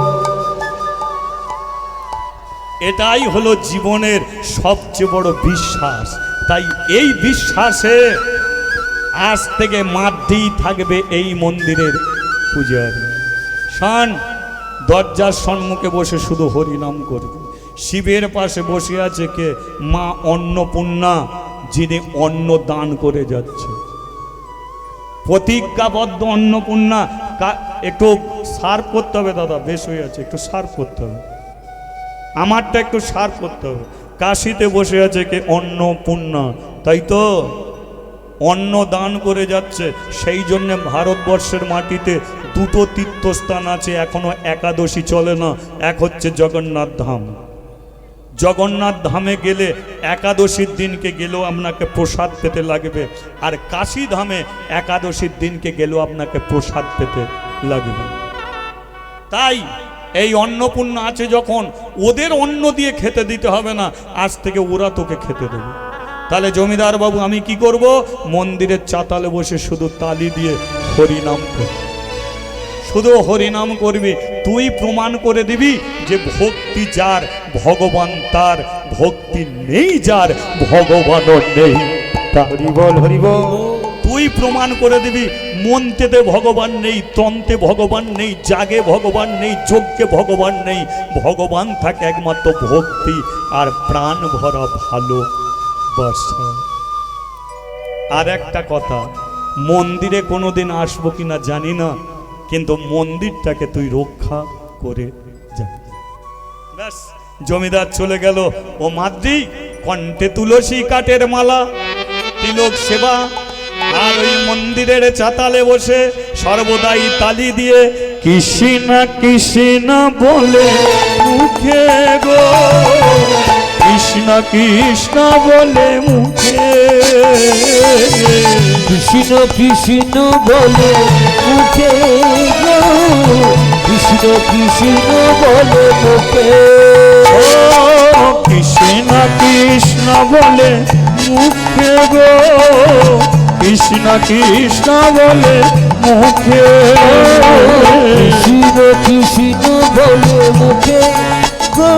এটাই হলো জীবনের সবচেয়ে বড় বিশ্বাস। তাই এই বিশ্বাসে আজ থেকে মাধ্যেই থাকবে এই মন্দিরের পূজারী। শান দরজার সম্মুখে বসে শুধু হরিনাম করবে। শিবের পাশে বসে আছে কে? মা অন্নপূর্ণা, যিনি অন্ন দান করে যাচ্ছে। প্রতিজ্ঞাবদ্ধ অন্নপূর্ণা। একটু সার্ভ করতে হবে দাদা, বেশ হয়ে আছে, একটু সার্ভ করতে হবে, আমারটা একটু সার্ভ করতে হবে। কাশিতে বসে আছে কে? অন্নপূর্ণা, তাই তো? অন্ন দান করে যাচ্ছে। সেই জন্য ভারতবর্ষের মাটিতে দুটো তীর্থস্থান আছে, এখনো একাদশী চলে না। এক হচ্ছে জগন্নাথ ধাম। জগন্নাথ ধামে গেলে একাদশীর দিনকে গেলেও আপনাকে প্রসাদ পেতে লাগবে, আর কাশী ধামে একাদশীর দিনকে গেলেও আপনাকে প্রসাদ পেতে লাগবে। তাই এই অন্নপূর্ণা আছে যখন, ওদের অন্ন দিয়ে খেতে দিতে হবে না, আজ থেকে ওরা তোকে খেতে দেবে। তাহলে জমিদার বাবু আমি কি করব? মন্দিরের চাতালে বসে শুধু তালি দিয়ে হরিনাম করব, শুধু হরিনাম করবি। তুই প্রমাণ করে দিবি যে ভক্তি যার ভগবান তার, ভক্তি নেই যার ভগবানও নেই। হরি বল হরি বল। তুই প্রমাণ করে দিবি মন্ত্রেতে ভগবান নেই, তন্ত্রে ভগবান নেই, জাগে ভগবান নেই, যজ্ঞে ভগবান নেই। ভগবান থাকে একমাত্র ভক্তি আর প্রাণ ভরা ভালোবাসা। আর একটা কথা, মন্দিরে কোনোদিন আসবো কিনা জানি না, কিন্তু মন্দিরটাকে তুই রক্ষা করে যা। ব্যাস, জমিদার চলে গেল। ও মাদ্রি, কণ্ঠে তুলসী কাঠের মালা, তিলক সেবা, আর ওই মন্দিরের চাতালে বসে সর্বদাই তালি দিয়ে কৃষ্ণ কৃষ্ণ বলে মুখে গো, কৃষ্ণ কৃষ্ণ বলে মুখে, কৃষ্ণ কৃষ্ণ বলে মুখে গো, কৃষ্ণ কৃষ্ণ বলে মুখে। ও কৃষ্ণ কৃষ্ণ বলে মুখে গো, কৃষ্ণ কৃষ্ণ বলে মুখে, কৃষ্ণ কৃষ্ণ বলে মুখে গো,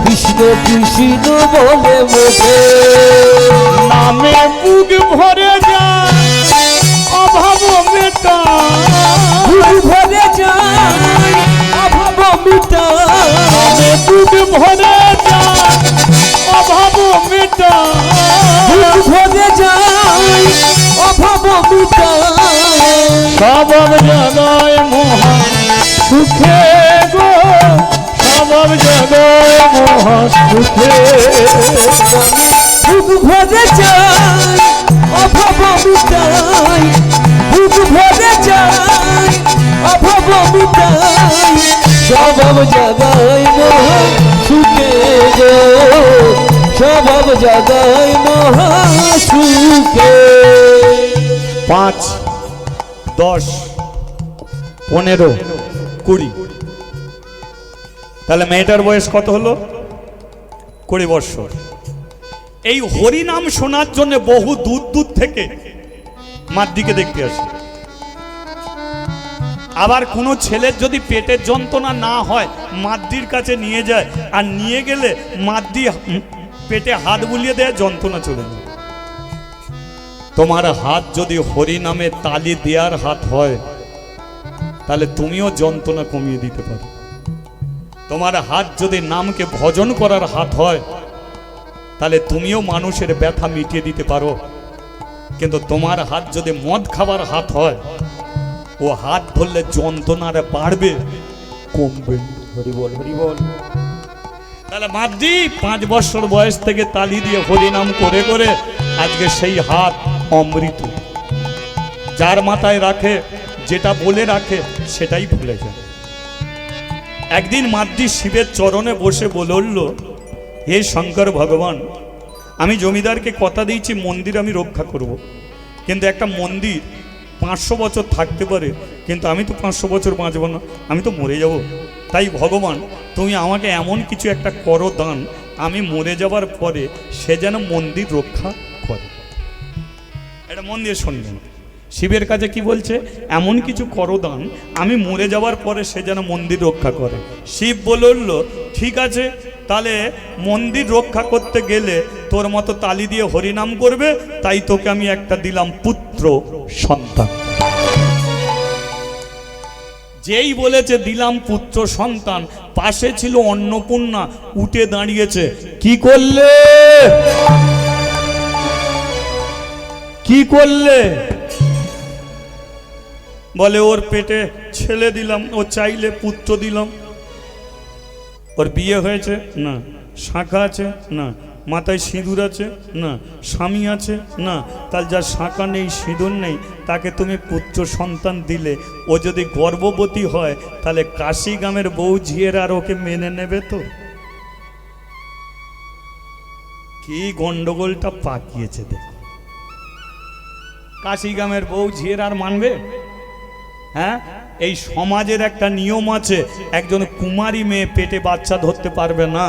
কৃষ্ণ কৃষ্ণ বলে মুখে। নামে বুক ভরে যায় অভাব মেটা, বুক ভরে যায় অভাব মিটা, নামে বুক ভরে যায় অভাব মেটা, বুক ভরে যায় অভাব মিটা, স্বভাব জগায় মহা সুখে গো, স্বভাব জগায় মহা সুখে। বুক ভরে যায় অভাব মিটাই, বুক ভরে যায় অভাব মিটাই, স্বভাব জাগায় মহা সুখে গো, স্বভাব জাগায় মহা সুখে। 5, 10, 15, 20, তাহলে মেয়েটার বয়স কত হলো? 20 বছর। এই হরিনাম শোনার জন্য বহু দূর দূর থেকে মাদ্রিকে দেখতে আসে। আবার কোনো ছেলের যদি পেটের যন্ত্রণা না হয় মাদ্রির কাছে নিয়ে যায়, আর নিয়ে গেলে মাদ্রি পেটে হাত বুলিয়ে দেয়, যন্ত্রণা চলে যায়। তোমার হাত যদি হরি নামে তালি দেওয়ার হাত হয় তাহলে তুমিও যন্ত্রণা কমিয়ে দিতে পারো। তোমার হাত যদি নামকে ভজন করার হাত হয় তাহলে তুমিও মানুষের ব্যথা মিটিয়ে দিতে পারো। কিন্তু তোমার হাত যদি মদ খাবার হাত হয়, ও হাত ধরলে যন্ত্রণা বাড়বে, কমবে। হরি বল, হরি বল। তাহলে মাদ্রি 5 বছর বয়স থেকে তালি দিয়ে হরিনাম করে করে আজকে সেই হাত অমৃত। যার মাথায় রাখে, যেটা বলে রাখে সেটাই ভুলে যায়। একদিন মাদ্রি শিবের চরণে বসে বলল, হে শঙ্কর ভগবান, আমি জমিদারকে কথা দিয়েছি মন্দির আমি রক্ষা করব। কিন্তু একটা মন্দির 500 বছর থাকতে পারে, কিন্তু আমি তো 500 বছর বাঁচব না, আমি তো মরে যাব। তাই ভগবান তুমি আমাকে এমন কিছু একটা করো দান, আমি মরে যাবার পরে সে যেন মন্দির রক্ষা করে। এটা মন দিয়ে শুনবেন। শিবের কাছে কি বলছে? এমন কিছু করো দান, আমি মরে যাওয়ার পরে সে যেন মন্দির রক্ষা করে। শিব বলল, ঠিক আছে, তাহলে মন্দির রক্ষা করতে গেলে তোর মতো তালি দিয়ে হরিনাম করবে, তাই তোকে আমি একটা দিলাম পুত্র সন্তান। যেই বলেছে দিলাম পুত্র সন্তান, পাশে ছিল অন্নপূর্ণা, উঠে দাঁড়িয়েছে। কি করলে, কি করলে? বলে ওর পেটে ছেলে দিলাম, ও চাইলে পুত্র দিলাম। ওর বিয়ে হয়েছে না, শাঁখা আছে না, মাথায় সিঁদুর আছে না, স্বামী আছে না, তার যার শাঁখা নেই সিঁদুর নেই তাকে তুমি পুত্র সন্তান দিলে, ও যদি গর্ভবতী হয় তাহলে কাশি গ্রামের বউ ঝিয়েরা আর ওকে মেনে নেবে তো? কি গন্ডগোলটা পাকিয়েছে দেখো। কাশি গ্রামের বউ ঝিয়েরা আর মানবে? হ্যাঁ, এই সমাজের একটা নিয়ম আছে, একজন কুমারী মেয়ে পেটে বাচ্চা ধরতে পারবে না,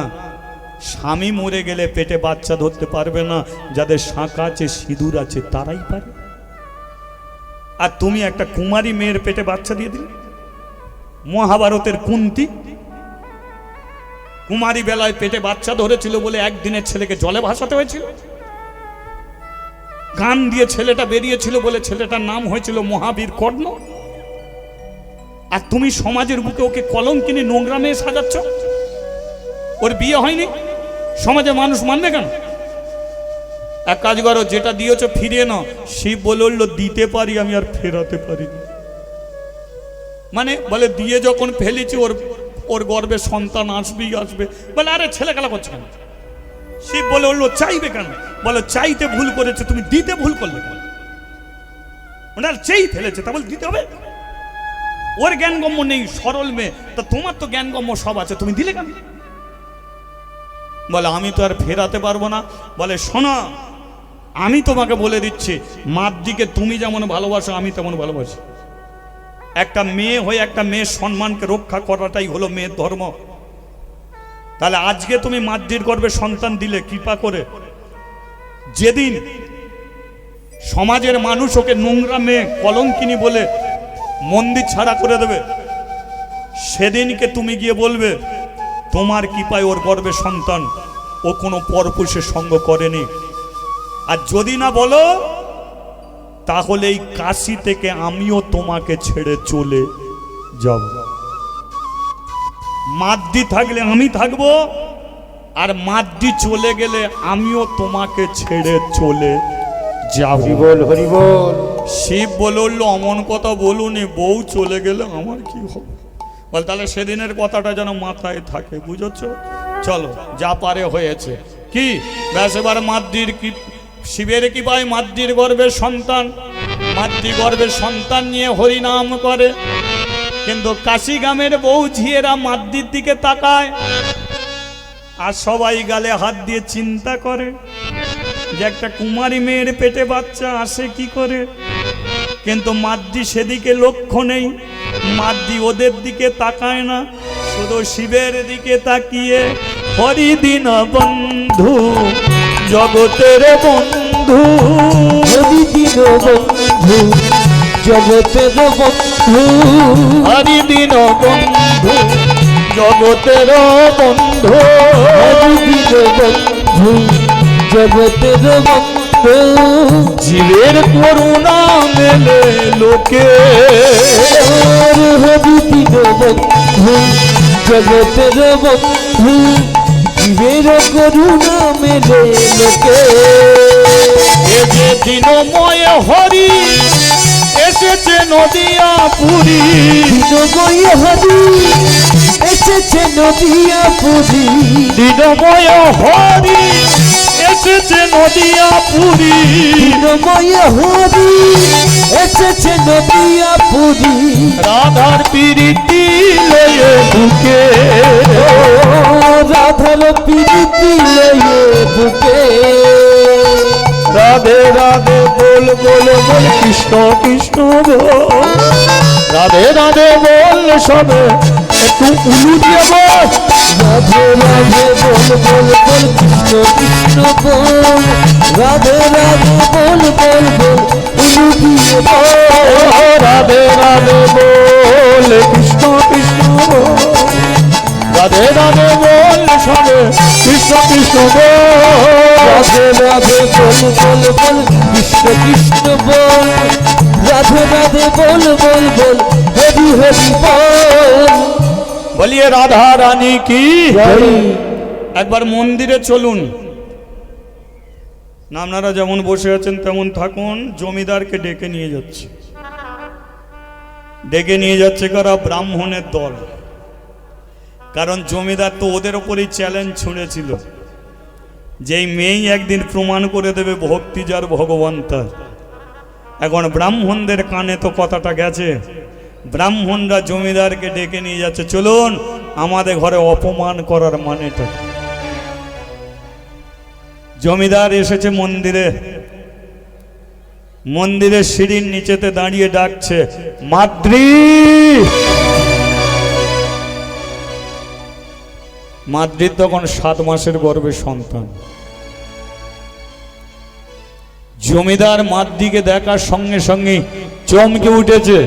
স্বামী মরে গেলে পেটে বাচ্চা ধরতে পারবে না, যাদের শাঁখা আছে সিঁদুর আছে তারাই পারে। আর তুমি একটা কুমারী মেয়ের পেটে বাচ্চা দিয়ে দিলে। মহাভারতের কুন্তী কুমারী বেলায় পেটে বাচ্চা ধরেছিল বলে একদিনের ছেলেকে জলে ভাসাতে হয়েছিল। গান দিয়ে ছেলেটা বেরিয়েছিল বলে ছেলেটার নাম হয়েছিল মহাবীর কর্ণ। আর তুমি সমাজের বুকে ওকে কলঙ্কিনী নোংরা মেয়ে সাজাচ্ছ। ওর বিয়ে হয়নি, সমাজে মানুষ মানবে কেন? এক কাজ করো, যেটা দিয়েছ ফিরিয়ে নাও। শিব বলল, দিতে পারি, আমি আর ফেরাতে পারি। মানে বলে দিয়ে যখন ফেলেছি ওর গর্বে সন্তান আসবেই আসবে। বলে আরে ছেলে খেলা করছে কেন? শিব বলল, চাইবে কেন? বলে চাইতে ভুল করেছে, তুমি দিতে ভুল করলে কেন? ওনার চেয়ে ফেলেছে, তা বলে দিতে হবে? ওর জ্ঞানগম্য নেই, সরল মেয়ে, তা তোমার তো জ্ঞানগম্য সব আছে, তুমি দিলে কেন? বলে আমি তো আর ফেরাতে পারবো না। বলে শোনো, আমি তোমাকে বলে দিচ্ছি, মাদ্রিকে তুমি যেমন ভালোবাসো আমি তেমন ভালোবাসি। একটা মেয়ে হয়ে একটা মেয়ের সম্মানকে রক্ষা করাটাই হলো মেয়ের ধর্ম। তাহলে আজকে তুমি মাদ্রির গর্ভে সন্তান দিলে কৃপা করে, যেদিন সমাজের মানুষ ওকে নোংরা মেয়ে কলঙ্কিনী বলে মন্দির ছাড়া করে দেবে, সেদিনকে তুমি গিয়ে বলবে তোমার কৃপায় ওর গর্ভে সন্তান, ও কোনো পরপুরুষের সঙ্গ করেনি। আর যদি না বলো তাহলে এই কাশি থেকে আমিও তোমাকে ছেড়ে চলে যাব। মাদ্রি থাকলে আমি থাকবো, আর মাদ্রি চলে গেলে আমিও তোমাকে ছেড়ে চলে যাব। হরি বল, হরি বল। শিব বলল, অমন কথা বলুনি, বউ চলে গেলে আমার কি হবে? বল তাহলে সেদিনের কথাটা যেন মাথায় থাকে, বুঝেছ? চলো, যা পারে হয়েছে। কি ব্যাস, এবার মাদ্রির কি, শিবের কি পায় মাদ্রির গর্ভের সন্তান, মাদ্রি গর্ভের সন্তান নিয়ে হরিনাম করে। কিন্তু কাশি গ্রামের বউ ঝিয়েরা মাদ্রির দিকে তাকায়, আর সবাই গালে হাত দিয়ে চিন্তা করে যে একটা কুমারী মেয়ের পেটে বাচ্চা আসে কি করে। কিন্তু মাদ্রি সেদিকে লক্ষ্য নেই, মাদ্রি ওদের দিকে তাকায় না, শুধু শিবের দিকে তাকিয়ে হরিদিন বন্ধু জগতের বন্ধু, হরিদিন বন্ধু জগতের বন্ধু হরি দিন বন্ধু জগতের বন্ধু হরিদিন বন্ধু জগতের বন্ধু জীবের করুণা মেলে লোকে হরিদিন বন্ধু জগতের বন্ধু জীবের করুণা মেলে লোকে এ যে দিনময় হরি এসেছে নদিয়া পুরী দিনময় হরি এসেছে নদিয়া পুরী দিনময় হরি এসেছে নদিয়া পুরী দিনময় হরি এসেছে নদিয়া পুরী রাধার প্রীতি লয়ে বুকে রাধার প্রীতি লয়ে বুকে রাধে রাধে বল বল বল কৃষ্ণ কৃষ্ণ বল রাধে রাধে বল সবে একটু উলু দিয়ে বল রাধে রাধে বল বল বল কৃষ্ণ কৃষ্ণ বল রাধে রাধে বল বল বল উলু দিয়ে বল রাধে রাধে বল কৃষ্ণ কৃষ্ণ বল রাধে রাধে বল সবে কৃষ্ণ কৃষ্ণ বল রাধে রাধে বল বল বল কৃষ্ণ কৃষ্ণ বল রাধে রাধে বল বল বল হরি হরি বল বলিয়ে রাধা রানী কি হরি একবার মন্দিরে চলুন না আপনারা যেমন বসে আছেন তেমন থাকুন জমিদারকে ডেকে নিয়ে যাচ্ছে কারা ব্রাহ্মণের দল কারণ জমিদার তো ওদের ওপরই চ্যালেঞ্জ ছুঁড়েছিল যেই মেয়েই একদিন প্রমাণ করে দেবে ভক্তি যার ভগবান তার এখন ব্রাহ্মণদের কানে তো কথাটা গেছে ব্রাহ্মণরা জমিদারকে ডেকে নিয়ে যাচ্ছে চলুন আমাদের ঘরে অপমান করার মানেটা জমিদার এসেছে মন্দিরের সিঁড়ির নিচেতে দাঁড়িয়ে ডাকছে মাদ্রি মাদ্রির তখন 7 মাসের গর্ভে সন্তান জমিদার মাদ্রিকে দেখার সঙ্গে সঙ্গে চমকে উঠেছে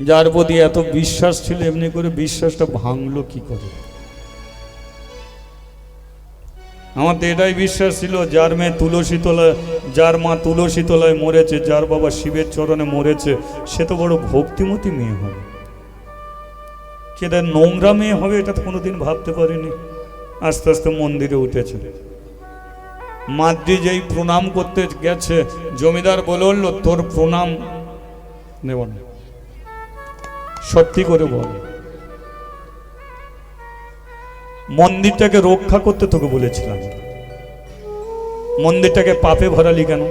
যার প্রতি এত বিশ্বাস ছিল এমনি করে বিশ্বাসটা ভাঙলো কি করে আমার তো এটাই বিশ্বাস ছিল যার মেয়ে তুলসী তলায় যার মা তুলসী তলায় মরেছে যার বাবা শিবের চরণে মরেছে সে তো বড় ভক্তিমতী মেয়ে হবে কেটা নোংরা মেয়ে হবে এটা তো কোনোদিন ভাবতে পারিনি আস্তে আস্তে মন্দিরে উঠেছে মাদ্রি যেই প্রণাম করতে গেছে জমিদার বলল তোর প্রণাম নেব না সত্যি করে বল মন্দিরটাকে রক্ষা করতে তোকে বলেছিলাম মন্দিরটাকে পাপে ভরালি কেন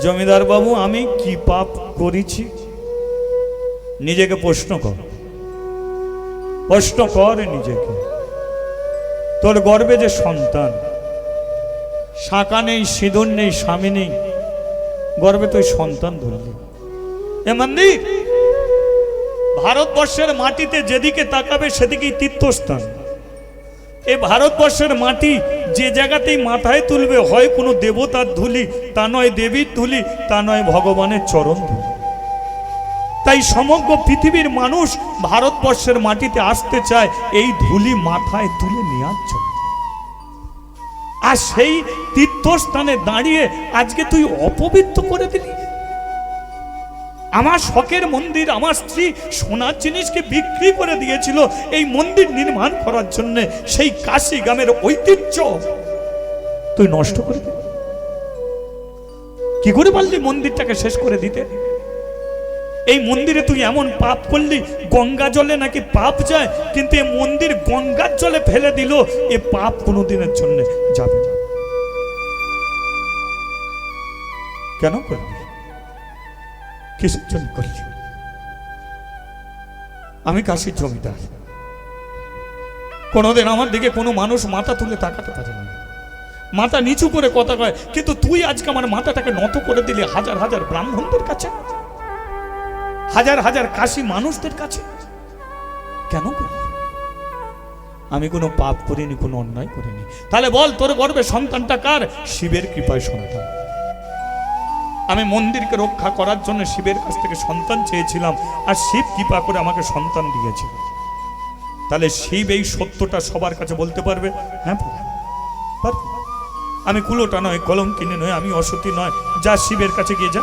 জমিদার বাবু আমি কি পাপ করেছি নিজেকে প্রশ্ন কর নিজেকে তোর গর্ভে যে সন্তান শাঁকা নেই সিঁদুর নেই স্বামী নেই গর্ভে তুই সন্তান ধরলি এ মন্দির ভারতবর্ষের মাটিতে যেদিকে তাকাবে সেদিকেই তীর্থস্থান এই ভারতবর্ষের মাটি যে জায়গাতেই মাথায় তুলবে হয় কোনো দেবতার ধুলি তা নয় দেবীর ধুলি তা নয় ভগবানের চরণ ধুলি তাই সমগ্র পৃথিবীর মানুষ ভারতবর্ষের মাটিতে আসতে চায় এই ধুলি মাথায় তুলে নেওয়ার জন্য আর সেই তীর্থস্থানে দাঁড়িয়ে আজকে তুই অপবিত্র করে দিলি আমার শখের মন্দির আমার স্ত্রী সোনার জিনিসকে বিক্রি করে দিয়েছিল এই মন্দির নির্মাণ করার জন্য সেই কাশী গ্রামের ঐতিহ্য তুই নষ্ট করে দিলি কি করে পারলি মন্দিরটাকে শেষ করে দিতে এই মন্দিরে তুই এমন পাপ করলি গঙ্গা জলে নাকি পাপ যায় কিন্তু এই মন্দির গঙ্গার জলে ফেলে দিল এ পাপ কোনোদিনের জন্য যাবে না কেন করলি কিসের জন্য করলি আমি কাশীর জমিদার কোনোদিন আমার দিকে কোনো মানুষ মাথা তুলে তাকাতে পারে না মাথা নিচু করে কথা কয় কিন্তু তুই আজকে আমার মাথাটাকে নত করে দিলি হাজার হাজার ব্রাহ্মণদের কাছে হাজার হাজার কাশী মানুষদের কাছে কেন করলি আমি কোনো পাপ করিনি, কোনো অন্যায় করিনি। তাহলে বল, তোর গর্বে সন্তানটা কার? শিবের কৃপায় সন্তান। আমি মন্দিরকে রক্ষা করার জন্য শিবের কাছ থেকে সন্তান চেয়েছিলাম, আর শিব কৃপা করে আমাকে সন্তান দিয়েছিল। তাহলে শিব এই সত্যটা সবার কাছে বলতে পারবে? হ্যাঁ পারবে। আমি কুলোটা নয়, কলঙ্কিনী নয়, আমি অসতী নয়। যা শিবের কাছে গিয়ে যা।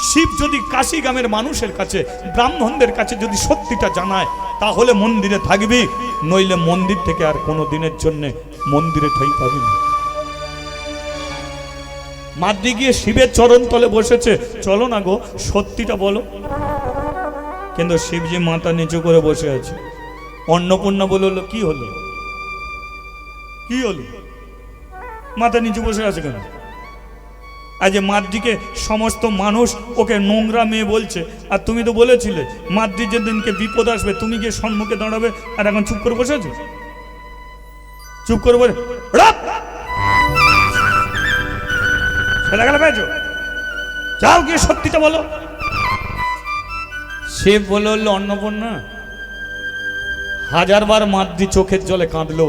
শিব যদি কাশী গ্রামের মানুষের কাছে, ব্রাহ্মণদের কাছে যদি সত্যিটা জানায়, তাহলে মন্দিরে থাকবি, নইলে মন্দির থেকে আর কোনো দিনের জন্য মন্দিরে ঠাই পাবি না। মাদ্রি গিয়ে শিবের চরণ তলে বসেছে, চলো না গো সত্যিটা বলো। কিন্তু শিবজি মাথা নিচু করে বসে আছে। অন্নপূর্ণা বলল, কি হলো, কি হলো, মাথা নিচু বসে আছে কেন? আজ মাদ্রিকে সমস্ত মানুষ ওকে নোংরা মেয়ে বলছে, আর তুমি তো বলেছিলে মাদ্রি যেদিনকে বিপদ আসবে তুমি গিয়ে সম্মুখে দাঁড়াবে, আর এখন চুপ করে বসে আছো। চুপ করে বলে পেয়েছো, যাও গিয়ে সত্যিটা বলো। সে বলে হলো, অন্নপূর্ণা, হাজারবার মাদ্রি চোখের জলে কাঁদলো,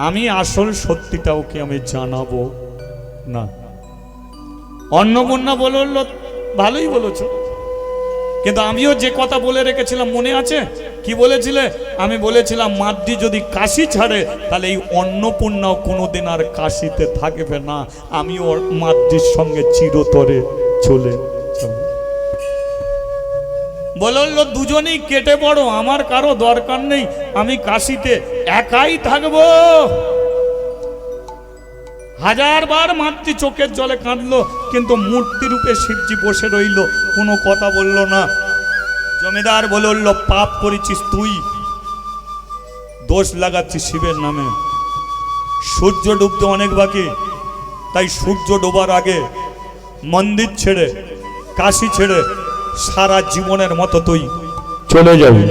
আমি আসল সত্যিটা ওকে আমি জানাবো না। অন্নপূর্ণা বলল, ভালোই বলেছ, কিন্তু আমিও যে কথা বলে রেখেছিলাম মনে আছে? কি বলেছিলে? আমি বলেছিলাম মাদ্রি যদি কাশি ছাড়ে, তাহলে এই অন্নপূর্ণাও কোনোদিন আর কাশিতে থাকবে না, আমিও মাদ্রির সঙ্গে চিরতরে চলে যাব। বলল, দুজনেই কেটে পড়ো, আমার কারো দরকার নেই, আমি কাশিতে একাই থাকবো। হাজারবার মাতৃ চোখের জলে কাঁদলো, কিন্তু মূর্তি রূপে শিবজি বসে রইল, কোনো কথা বলল না। জমিদার বলল, পাপ করেছিস তুই, দোষ লাগাচ্ছিস শিবের নামে। সূর্য ডুবতে অনেক বাকি, তাই সূর্য ডোবার আগে মন্দির ছেড়ে, কাশি ছেড়ে সারা জীবনের মতো তুই চলে যাবি।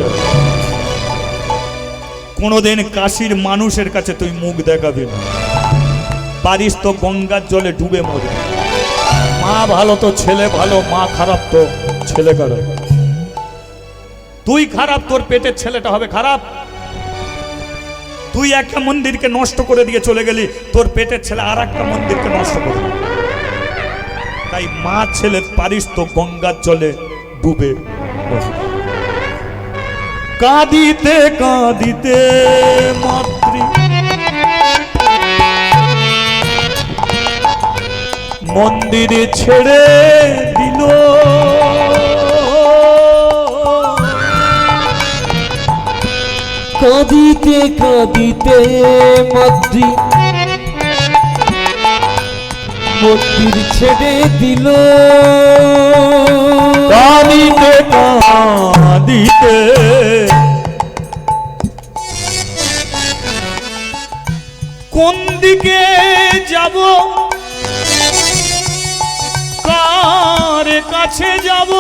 কোনোদিন কাশীর মানুষের কাছে তুই মুখ দেখাবি না। পারিস তো গঙ্গার জলে ডুবে মরে। মা ভালো তো ছেলে ভালো, মা খারাপ তো ছেলে খারাপ। তুই খারাপ, তোর পেটের ছেলেটা হবে খারাপ। তুই একটা মন্দিরকে নষ্ট করে দিয়ে চলে গেলি, তোর পেটের ছেলে আর একটা মন্দিরকে নষ্ট করে। তাই মা ছেলে পারিস তো গঙ্গার জলে ডুবে। কাঁদিতে কাঁদিতে মাতৃ মন্দিরে ছেড়ে দিল, কাঁদিতে কাঁদিতে মাতৃ মন্দির ছেড়ে দিল, কাঁদিতে কাঁদিতে কোন দিকে যাব, কার কাছে যাব,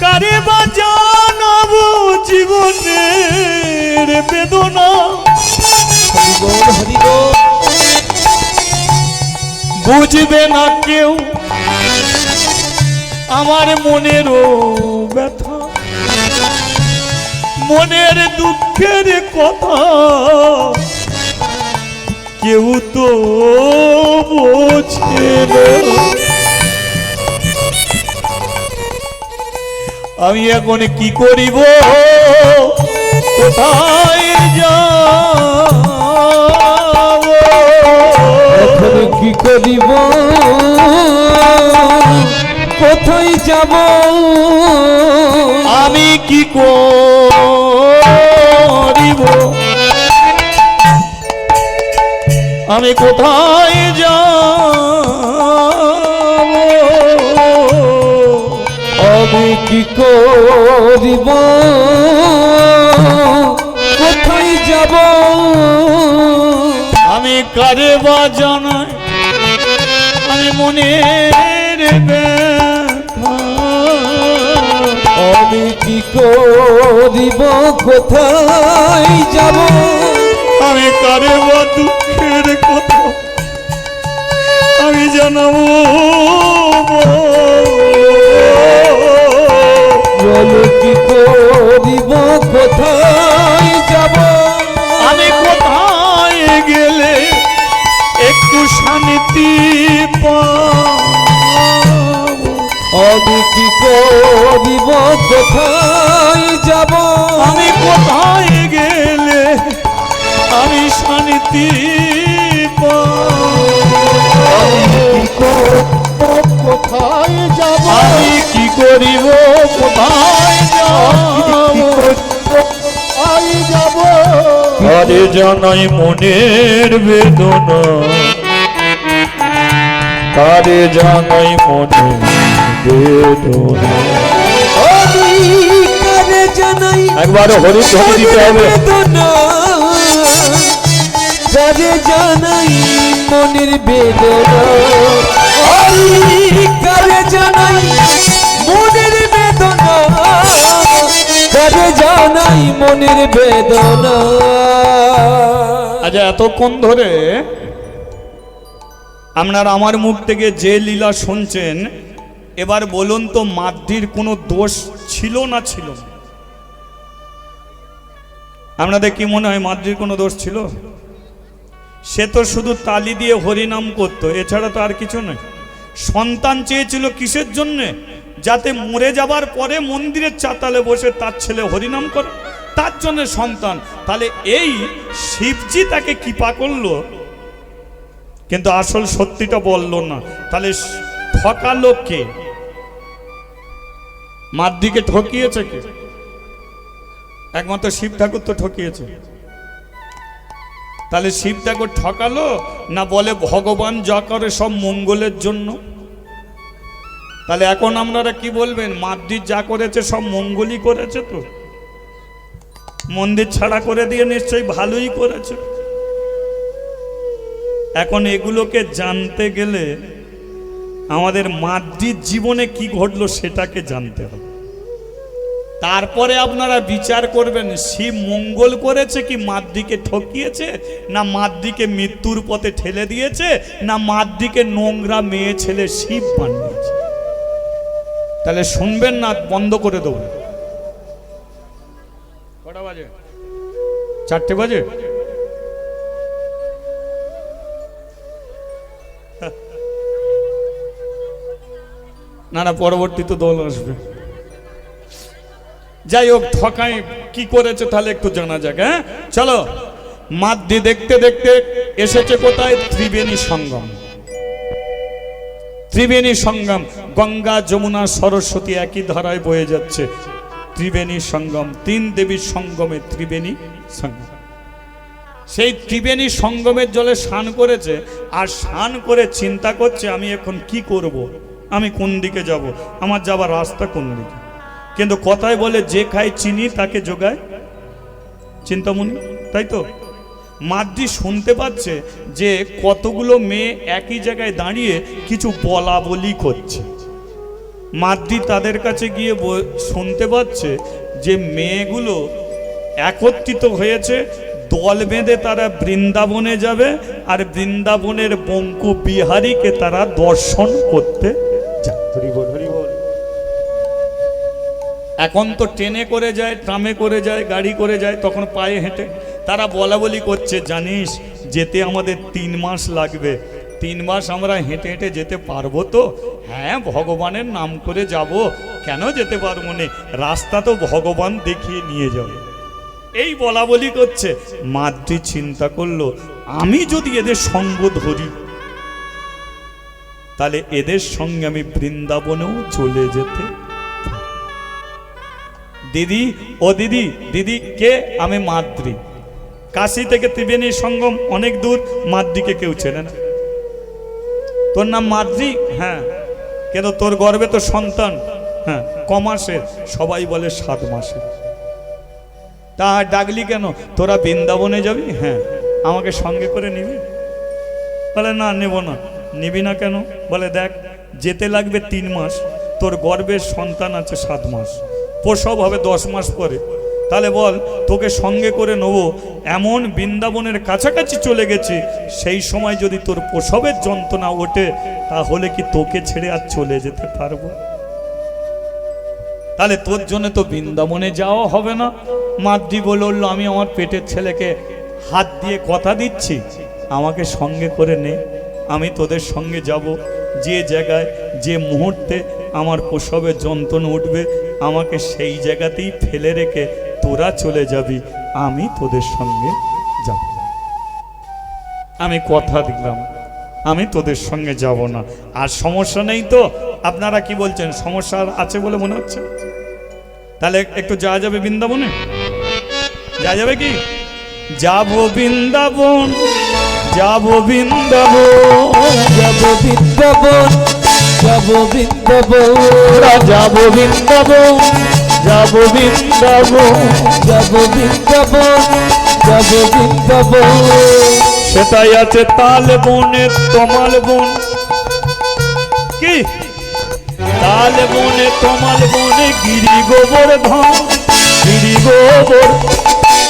কারে বা জানাবো জীবনের বেদনা। বুঝবে না কেউ আমার মনেরও ব্যথা, মনের দুঃখের কথা কেউ তো বোঝে না। আমি এখন কি করিব, কোথায় যাব, এখন কি করিব, কোথায় যাব, আমি কি করিব, আমি কোথায় যাব, আমি কি করিব, কোথায় যাব, আমি কারে বা জানাই আমি মনের ব্যথা, আমি কি করিব, কোথায় যাব, আমি কারে বা দুঃখের কথা আমি জানাবো, বলো কি করিব, শান্তি পাবো। আমি কি করিব, কোথায় যাব? আমি কোথায় গেলে আমি শান্তি পাবো। কোথায় যাব? আমি কি করিব, কোথায় যাব? আরে জানাই মনের বেদনা, কারে জানাই মনের বেদনা। আমি কারে জানাই একবার হরি ধ্বনি দিতে হবে। বেদনা, কারে জানাই মনের বেদনা। আমি কারে জানাই মনের বেদনা, কারে জানাই মনের বেদনা। আচ্ছা, এতক্ষণ ধরে আপনারা আমার মুখ থেকে যে লীলা শুনছেন, এবার বলুন তো মাদ্রির কোনো দোষ ছিল না ছিল না? আপনাদের কি মনে হয় মাদ্রির কোনো দোষ ছিল? সে তো শুধু তালি দিয়ে হরিনাম করতো, এছাড়া তো আর কিছু নয়। সন্তান চেয়েছিল কিসের জন্যে? যাতে মরে যাবার পরে মন্দিরের চাতালে বসে তার ছেলে হরিনাম করে, তার জন্য সন্তান। তাহলে এই শিবজি তাকে কৃপা করলো, কিন্তু আসল সত্যিটা বলল না। তাহলে ঠকালো কে? মাদ্রিকে ঠকিয়েছে কে? একমাত্র শিব ঠাকুর তো ঠকিয়েছে। তাহলে শিব ঠাকুর ঠকালো না বলে ভগবান যা করে সব মঙ্গলের জন্য? তাহলে এখন আপনারা কি বলবেন? মাদ্রি যা করেছে সব মঙ্গলই করেছে তো? মন্দির ছাড়া করে দিয়ে নিশ্চয়ই ভালোই করেছে। এখন এগুলোকে জানতে গেলে আমাদের মাদ্রির জীবনে কি ঘটলো সেটাকে জানতে হবে। তারপরে আপনারা বিচার করবেন শিব মঙ্গল করেছে কি মাদ্রিকে ঠকিয়েছে, না মাদ্রিকে মৃত্যুর পথে ঠেলে দিয়েছে, না মাদ্রিকে নোংরা মেয়ে ছেলে শিব বানিয়েছে। তাহলে শুনবেন না বন্ধ করে দেবো। কটা বাজে? 4টে বাজে। না না, পরবর্তী তো দল আসবে। যাই হোক, ঠকাই কি করেছে তাহলে একটু জানা যাক। হ্যাঁ, চলো। মাদ্রি দেখতে দেখতে এসেছে কোথায়? ত্রিবেণী সঙ্গম। ত্রিবেণী সঙ্গম, গঙ্গা যমুনা সরস্বতী একই ধারায় বয়ে যাচ্ছে। ত্রিবেণী সঙ্গম, তিন দেবীর সঙ্গমে ত্রিবেণী সঙ্গম। সেই ত্রিবেণী সঙ্গমের জলে স্নান করেছে, আর স্নান করে চিন্তা করছে আমি এখন কি করব, আমি কোন দিকে যাব, আমার যাবার রাস্তা কোন দিকে। কিন্তু কথায় বলে যে খায় চিনি তাকে যোগায় চিন্তামণি, তাই তো? মাদ্রি শুনতে পাচ্ছে যে কতগুলো মেয়ে একই জায়গায় দাঁড়িয়ে কিছু বলা বলি করছে। মাদ্রি তাদের কাছে গিয়ে শুনতে পাচ্ছে যে মেয়েগুলো একত্রিত হয়েছে, দল বেঁধে তারা বৃন্দাবনে যাবে, আর বৃন্দাবনের বঙ্কু বিহারীকে তারা দর্শন করতে যাবে। এখন তো ট্রেনে করে যায়, ট্রামে করে যায়, গাড়ি করে যায়, তখন পায়ে হেঁটে। তারা বলা বলি করছে, জানিস যেতে আমাদের 3 মাস লাগবে, 3 মাস আমরা হেঁটে হেঁটে যেতে পারবো তো? হ্যাঁ, ভগবানের নাম করে যাব, কেন যেতে পারবো না, রাস্তা তো ভগবান দেখিয়ে নিয়ে যাবে। এই বলা বলি করছে। মাদ্রি চিন্তা করলো, আমি যদি এদের সঙ্গ ধরি তাহলে এদের সঙ্গে আমি বৃন্দাবনেও চলে যেতে। দিদি, ও দিদি, দিদি কে? আমি মাদ্রি। কাশী থেকে ত্রিবেণী সঙ্গম অনেক দূর, মাদ্রিকে কেউ চেনে না। তোর নাম মাদ্রি? হ্যাঁ। কিন্তু তোর গর্ভে তো সন্তান। হ্যাঁ। ক মাসের? সবাই বলে 7 মাসের। তা ডাকলি কেন? তোরা বৃন্দাবনে যাবি? হ্যাঁ। আমাকে সঙ্গে করে নিবি? বলে না, নেব না। নিবি না কেন? বলে দেখ, যেতে লাগবে 3 মাস, তোর গর্ভের সন্তান আছে 7 মাস, প্রসব হবে 10 মাস পরে। তাহলে বল, তোকে সঙ্গে করে নেব, এমন বৃন্দাবনের কাছাকাছি চলে গেছি, সেই সময় যদি তোর প্রসবের যন্ত্রণা ওঠে, তাহলে কি তোকে ছেড়ে আর চলে যেতে পারবো? তাহলে তোর জন্য তো বৃন্দাবনে যাওয়া হবে না। মাদ্রি বলল, আমি আমার পেটের ছেলেকে হাত দিয়ে কথা দিচ্ছি, আমাকে সঙ্গে করে নে, আমি তোদের সঙ্গে যাব। যে জায়গায় যে মুহূর্তে আমার প্রসবের যন্ত্রণা উঠবে আমাকে সেই জায়গাতেই ফেলে রেখে তোরা চলে যাবি, আমি তোদের সঙ্গে যাব। আমি কথা দিলাম আমি তোদের সঙ্গে যাব না। আর সমস্যা নেই তো? আপনারা কি বলছেন, সমস্যা আছে বলে মনে হচ্ছে? তাহলে একটু যাওয়া যাবে বৃন্দাবনে? যাওয়া যাবে কি? যাব বৃন্দাবন, যাব বৃন্দাবন, যাব বৃন্দাবন, যাব বৃন্দাবন, যাব বৃন্দাবন, যাব বৃন্দাবন, যাব বৃন্দাবন, যাব বৃন্দাবন। সেটাই আছে তাল বনে তমাল বন। কি তাল বনে তমাল বনে গিরি গোবর্ধন, গিরি গোবর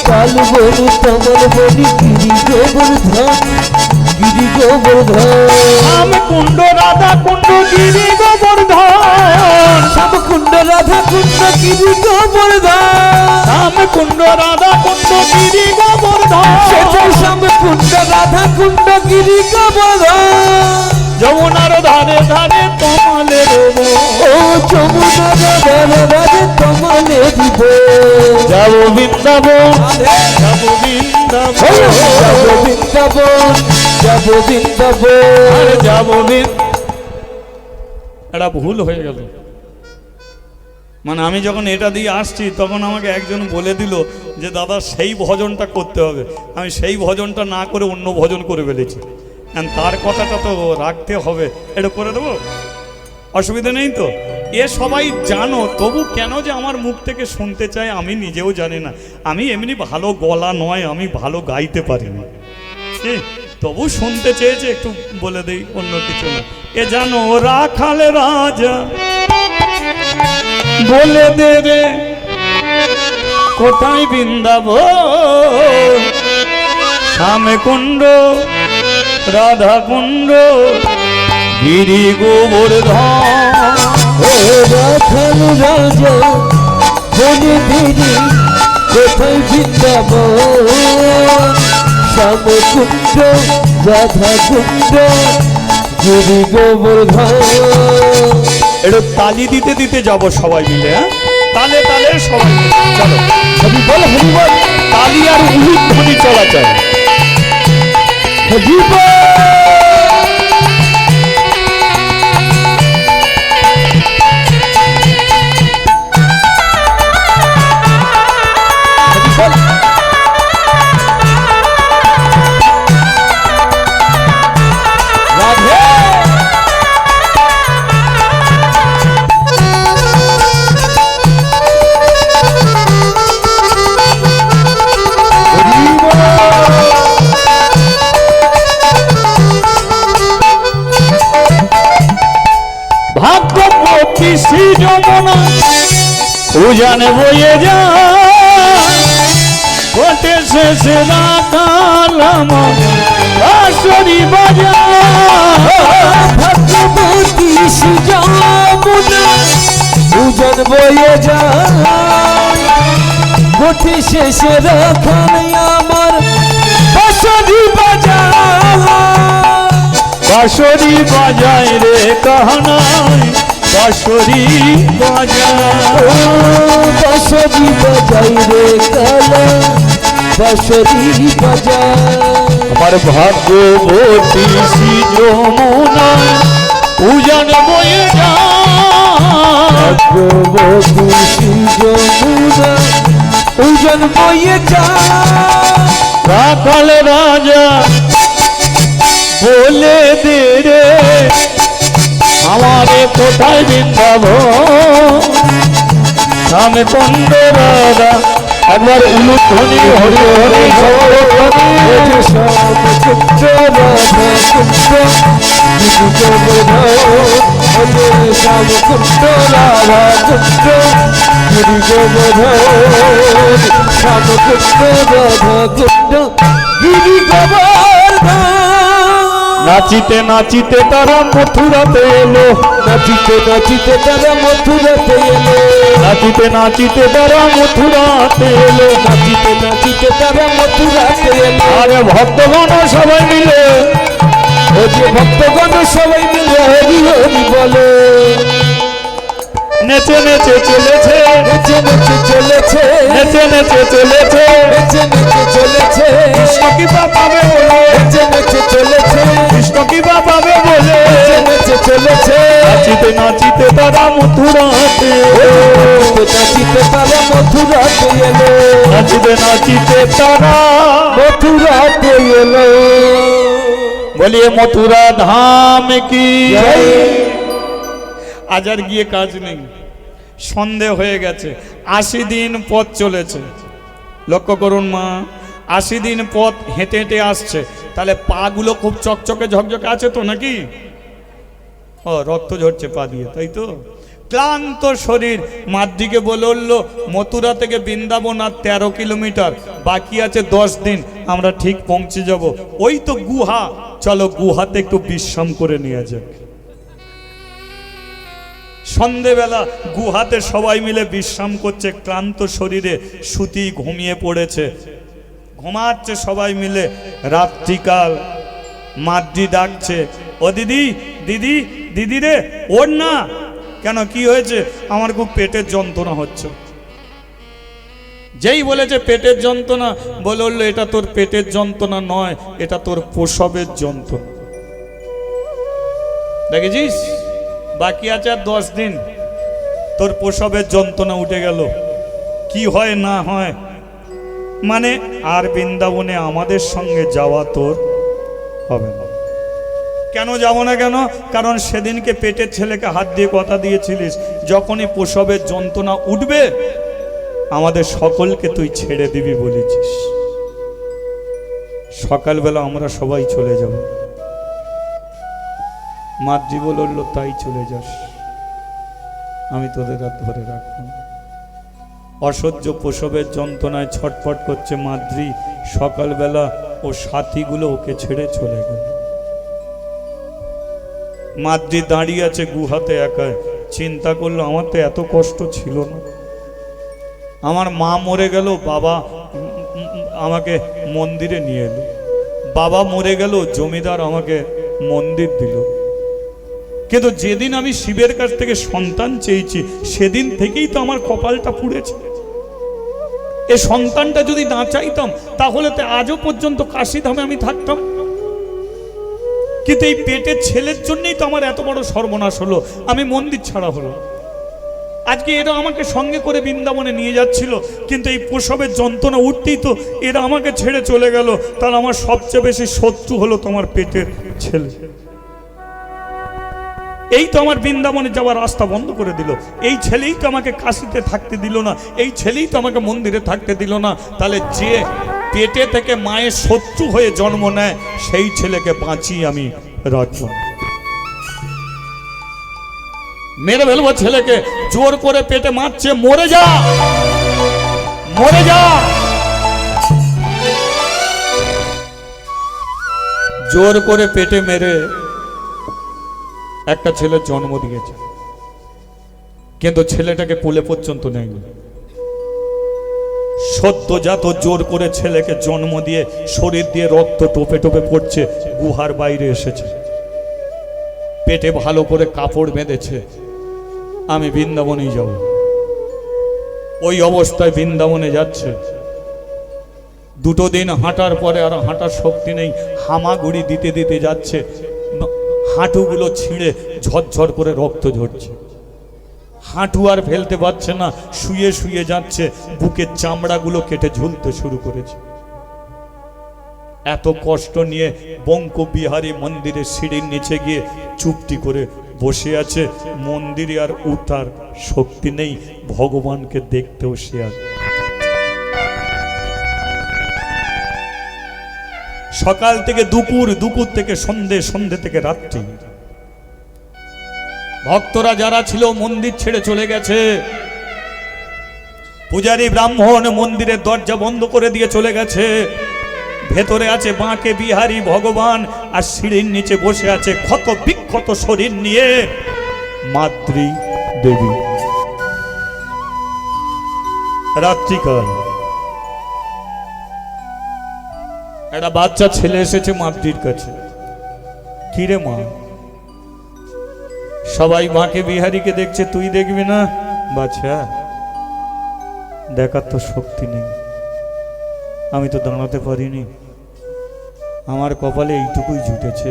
তাল বনু তমাল বনি গিরি গোবর্ধন, গিরি গোবর্ধন। শ্যাম কুণ্ড রাধা কুণ্ড গিরি গোবর্ধন, শ্যাম কুণ্ড রাধা কুণ্ড গিরি গোবর্ধন, শ্যাম কুণ্ড রাধা কুণ্ড গিরি গোবর্ধন। সেটাই শ্যাম কুণ্ড রাধা কুণ্ড গিরি গোবর্ধন। যমুনার ধারে ধারে তমালের বন। ও যমুনার ধারে ধারে তমালে দিব। যাব বৃন্দাবন, যাব বৃন্দাবন, যাব বৃন্দাবন, যাব বৃন্দাবন, আরে যাব এটা ভুল হয়ে গেল। মানে আমি যখন এটা দিয়ে আসছি তখন আমাকে একজন বলে দিল যে দাদা সেই ভজনটা করতে হবে। আমি সেই ভজনটা না করে অন্য ভজন করে ফেলেছি। তার কথাটা তো রাখতে হবে, এটা করে দেবো, অসুবিধা নেই তো? এ সবাই জানো, তবু কেন যে আমার মুখ থেকে শুনতে চায় আমি নিজেও জানি না। আমি এমনি ভালো গলা নয়, আমি ভালো গাইতে পারি না, কি তবু শুনতে চেয়েছে, একটু বলে দেই, অন্য কিছু না। এ জানো রাখাল রাজা বলে দে রে কোথায় বৃন্দাবন, শ্যামে কুণ্ড রাধা কুণ্ড গিরি গোবর্ধন। ও রাখাল রাজা বনে দেরি কোথায় বৃন্দাবন, শ্যাম কুণ্ড রাধা কুণ্ড গিরি গোবর্ধন। একটু তালি দিতে দিতে যাব সবাই মিলে, হ্যাঁ তালে তালে সবাই মিলে চলো। হরি বল, হরি বল, তালি আর উলুধ্বনি চলাচল। হরি বল। ভাগ্যবতী শ্রী যমুনা উজানে বয়ে যায়, কোটে শেষে রাখালাম আসরি বাজার। ভগবতী শ্রী যমুনা উজান বয়ে যায়, কোটি শেষে রাখাল আমার বাঁশরি বাজায়। বাঁশরি বাজায় রে কাহানাই, বাঁশরি বাজায়, বাঁশরি বাজাই রে কালা, বাঁশরি বাজায়। আমার ভাগ্যবতী শ্রী যমুনায় উজান বয়ে যায়, ভগবতী শ্রী যমুনা উজান বয়ে যায়। রাখাল রাজা বলে দে রে আমারে কোথায় বৃন্দাবন, শ্যামে কুণ্ড রাধা। একবার উলুধ্বনি হরি হরি শ্যাম কুণ্ড রাধা কুণ্ড গিরি গোবর্ধন, শ্যাম কুণ্ড রাধা কুণ্ড গিরি গোবর্ধন, শ্যাম কুণ্ড রাধা কুণ্ড গিরি গোবর্ধন। নাচিতে নাচিতে তারা মথুরাতে এলো, নাচিতে নাচিতে তারা মথুরাতে এলো, নাচিতে নাচিতে তারা মথুরাতে এলো, নাচিতে নাচিতে তারা মথুরাতে এলো। আরে ভক্তগণ সবাই মিলে ও যে ভক্তগণ সবাই মিলে হরি হরি বলে, নেচে নেচে চলেছে, নেচে নেচে চলেছে, নেচে নেচে চলেছে, নেচে নেচে চলেছে, কৃষ্ণ কি বা পাবে বলে, নেচে নেচে চলেছে, কৃষ্ণ কি বা পাবে বলে, নেচে নেচে চলেছে, নাচিতে নাচিতে তারা মথুরাতে, নাচিতে তারা মথুরাতে এলো, নাচিতে নাচিতে তারা মথুরাতে এলো। বলিয়ে মথুরা ধাম কি জয়। আজ আর গিয়ে কাজ নেই, সন্দেহ হয়ে গেছে। 80 দিন পথ চলেছে, লক্ষ্য করুন মা, 80 দিন পথ হেঁটে হেঁটে আসছে, তাহলে পাগুলো খুব চকচকে ঝকঝকে আছে তো নাকি? ও রক্ত ঝরছে পা দিয়ে, তাই তো? ক্লান্ত শরীর। মাদ্রিকে বলে উঠল মথুরা থেকে বৃন্দাবন আর 13 কিলোমিটার, বাকি আছে 10 দিন, আমরা ঠিক পৌঁছে যাব। ওই তো গুহা, চলো গুহাতে একটু বিশ্রাম করে নিয়ে যাক। সন্ধেবেলা গুহাতে সবাই মিলে বিশ্রাম করছে, ক্লান্ত শরীরে সুতি ঘুমিয়ে পড়েছে, ঘুমাচ্ছে সবাই মিলে। রাত্রিকাল, মাদ্রি ডাকছে, ও দিদি দিদি দিদি রে, ওর না। কেন, কি হয়েছে? আমার খুব পেটের যন্ত্রণা হচ্ছে। যেই বলেছে পেটের যন্ত্রণা, বলে উঠলো এটা তোর পেটের যন্ত্রণা নয়, এটা তোর প্রসবের যন্ত্রণা। দেখেছিস, বাকি আছে আর 10 দিন, তোর প্রসবের যন্ত্রণা উঠে গেল। কি হয় না হয়, মানে আর বৃন্দাবনে আমাদের সঙ্গে যাওয়া তোর হবে না। কেন যাব না? কেন? কারণ সেদিনকে পেটের ছেলেকে হাত দিয়ে কথা দিয়েছিলিস, যখনই প্রসবের যন্ত্রণা উঠবে আমাদের সকলকে তুই ছেড়ে দিবি বলেছিস। সকালবেলা আমরা সবাই চলে যাব। মাদ্রি বলল তাই চলে যাস, আমি তোদের আর ধরে রাখব না। অসহ্য প্রসবের যন্ত্রণায় ছটফট করছে মাদ্রি। সকালবেলা ও সাথীগুলো ওকে ছেড়ে চলে গেল। মাদ্রি দাঁড়িয়ে আছে গুহাতে একাই, চিন্তা করলো আমার তো এত কষ্ট ছিল না। আমার মা মরে গেল, বাবা আমাকে মন্দিরে নিয়ে এলো, বাবা মরে গেল, জমিদার আমাকে মন্দির দিল। কিন্তু যেদিন আমি শিবের কাছ থেকে সন্তান চেয়েছি সেদিন থেকেই তো আমার কপালটা পুড়েছে। এই সন্তানটা যদি না চাইতাম তাহলে তো আজও পর্যন্ত কাশীধামে আমি থাকতাম। কিন্তু এই পেটের ছেলের জন্যই তো আমার এত বড় সর্বনাশ হলো, আমি মন্দির ছাড়া হলো। আজকে এরা আমাকে সঙ্গে করে বৃন্দাবনে নিয়ে যাচ্ছিল, কিন্তু এই প্রসবের যন্ত্রণা উঠতেই তো এরা আমাকে ছেড়ে চলে গেল। তাহলে আমার সবচেয়ে বেশি শত্রু হলো তোমার পেটের ছেলে। এই তো আমার বৃন্দাবনে যাওয়ার রাস্তা বন্ধ করে দিল, এই ছেলেই তো আমাকে কাশীতে থাকতে দিল না, এই ছেলেই তো আমাকে মন্দিরে থাকতে দিল না। তাহলে যে পেটে থেকে মায়ের শত্রু হয়ে জন্ম নেয় সেই ছেলেকে বাঁচিয়ে আমি রাখব, মেরে ফেলবো ছেলেকে। জোর করে পেটে মারছে, মরে যা মরে যা। জোর করে পেটে মেরে একটা ছেলের জন্ম দিয়েছে, কিন্তু ছেলেটাকে কোলে পর্যন্ত নেয়নি। সদ্যজাত জোর করে ছেলেকে জন্ম দিয়ে শরীর দিয়ে রক্ত টোপে টোপে পড়ছে, গুহার বাইরে এসেছে, পেটে ভালো করে কাপড় বেঁধেছে, আমি বৃন্দাবনেই যাব। ওই অবস্থায় বৃন্দাবনে যাচ্ছে। 2 দিন হাঁটার পরে আর হাঁটার শক্তি নেই, হামাগুড়ি দিতে দিতে যাচ্ছে, হাঁটুগুলো ছিঁড়ে ঝরঝর করে রক্ত ঝরছে, হাঁটু আর ফেলতে পারছে না, শুয়ে শুয়ে যাচ্ছে, বুকের চামড়াগুলো কেটে ঝুলতে শুরু করেছে। এত কষ্ট নিয়ে বঙ্কবিহারী মন্দিরের সিঁড়ির নিচে গিয়ে চুপটি করে বসে আছে। মন্দিরে আর উঠার শক্তি নেই, ভগবানকে দেখতেও সে আর। সকাল থেকে দুপুর, দুপুর থেকে সন্ধে, সন্ধে থেকে রাত্রি, ভক্তরা যারা ছিল মন্দির ছেড়ে চলে গেছে। পূজারী ব্রাহ্মণ মন্দিরের দরজা বন্ধ করে দিয়ে চলে গেছে। ভেতরে আছে বাঁকে বিহারী ভগবান, আর সিঁড়ির নিচে বসে আছে ক্ষত বিক্ষত শরীর নিয়ে মাদ্রি দেবী। রাত্রিকাল একটা বাচ্চা ছেলে এসেছে মাদ্রির কাছে। কি কিরে মা, সবাই মাকে বিহারীকে দেখছে, তুই দেখবি না? বাছা, দেখার তো শক্তি নেই, আমি তো দাঁড়াতে পারিনি, আমার কপালে এইটুকুই জুটেছে।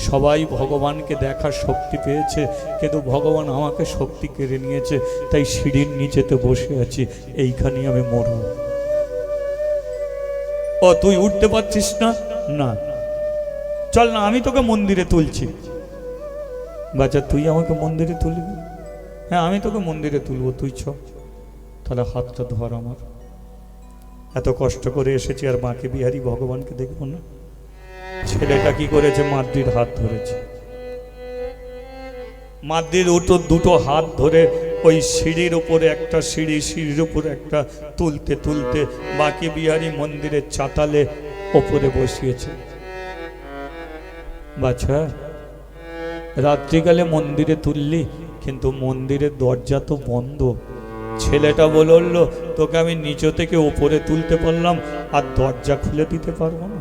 সবাই ভগবানকে দেখার শক্তি পেয়েছে, কিন্তু ভগবান আমাকে শক্তি কেড়ে নিয়েছে, তাই সিঁড়ির নিচেতে বসে আছি, এইখানেই আমি মরব। ও তুই উঠতে পারছিস না? না, চল না, আমি তোকে মন্দিরে তুলছি। বাচ্চা, তুই আমাকে মন্দিরে তুলবি? হ্যাঁ, আমি তোকে মন্দিরে তুলবো, তুই চ। তাহলে হাতটা ধর আমার, এত কষ্ট করে এসেছি আর মাকে বিহারী ভগবানকে দেখবো না? ছেলেটা কি করেছে, মাদ্রির হাত ধরেছে, মাদ্রির দুটো হাত ধরে ওই সিঁড়ির উপরে একটা সিঁড়ি, সিঁড়ির উপরে একটা, তুলতে তুলতে বাকি বিহারী মন্দিরের চাতালে ওপরে বসিয়েছে। বাছা, রাত্রিকালে মন্দিরে তুললি, কিন্তু মন্দিরের দরজা তো বন্ধ। ছেলেটা বলল, তোকে আমি নিচে থেকে ওপরে তুলতে পারলাম, আর দরজা খুলে দিতে পারবো না?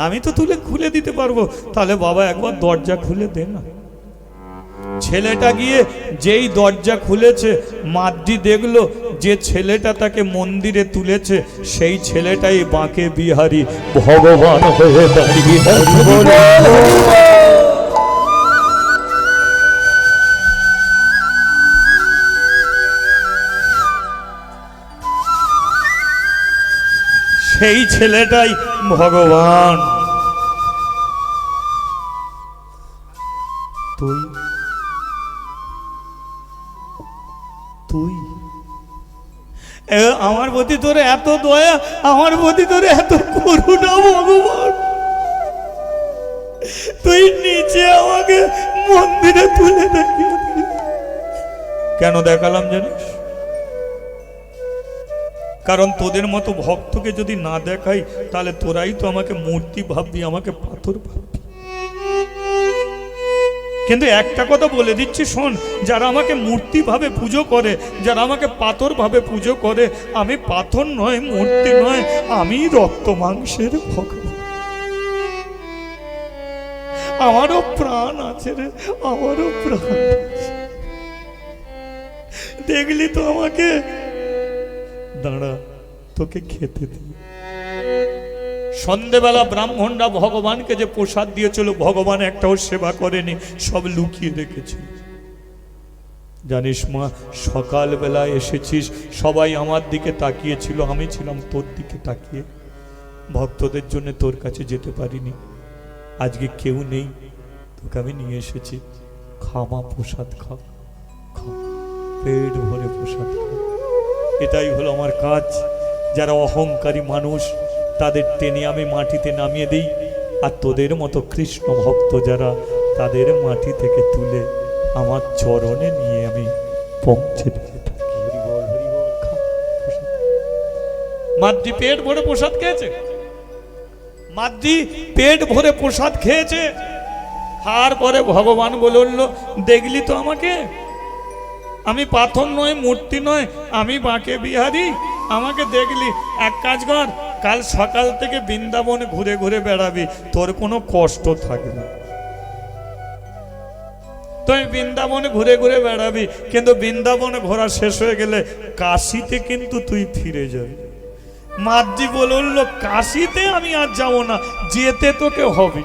আমি তো খুলে দিতে পারবো, তাহলে বাবা একবার দরজা খুলে দে না। ছেলেটা গিয়ে যেই দরজা খুলেছে, মাদ্রি দেখলো যে ছেলেটা তাকে মন্দিরে তুলেছে, সেই ছেলেটাই বাঁকে বিহারী ভগবান হয়ে দাঁড়িয়ে। সেই ছেলেটাই ভগবান। তুই তুই আমার প্রতি তোর এত দয়া, আমার প্রতি তোর এত করুণা ভগবান, তুই নিচে আমাকে মন্দিরে তুলে দেখিয়ে দিলি। কেন দেখালাম জানিস? কারণ তোদের মতো ভক্তকে যদি না দেখাই, তাহলে তোরাই তো আমাকে মূর্তি ভাববি, আমাকে পাথর ভাববি। কিন্তু একটা কথা বলে দিচ্ছি, শোন, যারা আমাকে মূর্তি ভাবে পুজো করে, যারা আমাকে পাথর ভাবে পুজো করে, আমি পাথর নয়, মূর্তি নয়, আমি রক্ত মাংসের ভগবান। আমারও প্রাণ আছে রে, আমারও প্রাণ আছে। দেখলি তো আমাকে, দাঁড়া, তোকে খেতে দিই। সন্ধ্যেবেলা ব্রাহ্মণরা ভগবানকে যে প্রসাদ দিয়েছিল, ভগবান একটাও সেবা করেনি, সব লুকিয়ে রেখেছিল। জানিস মা, সকালবেলা এসেছিস, সবাই আমার দিকে তাকিয়েছিল, আমি ছিলাম তোর দিকে তাকিয়ে। ভক্তদের জন্য তোর কাছে যেতে পারিনি, আজকে কেউ নেই, তোকে আমি নিয়ে এসেছি। খামা, প্রসাদ খা, খা, পেট ভরে প্রসাদ খা। এটাই হলো আমার কাজ। যারা অহংকারী মানুষ, তাদের টেনে আমি মাটিতে নামিয়ে দিই, আর তোদের মতো কৃষ্ণ ভক্ত যারা, তাদের মাটি থেকে তুলে আমার চরণে নিয়ে আমি পৌঁছে দিয়ে থাকি। মাদ্রি পেট ভরে প্রসাদ খেয়েছে, মাদ্রি পেট ভরে প্রসাদ খেয়েছে। তারপরে ভগবান বলল, দেখলি তো আমাকে, আমি পাথর নয়, মূর্তি নয়, আমি বাঁকে বিহারী, আমাকে দেখলি। এক কাজ কর, কাল সকাল থেকে বৃন্দাবন ঘুরে ঘুরে বেড়াবি, তোর কোনো কষ্ট থাকবে না। তুই বৃন্দাবনে ঘুরে ঘুরে বেড়াবি, কিন্তু বৃন্দাবন ঘোরা শেষ হয়ে গেলে কাশিতে কিন্তু তুই ফিরে যাবি। মাদ্রি বলল, কাশিতে আমি আর যাবো না, যেতে তোকে হবে।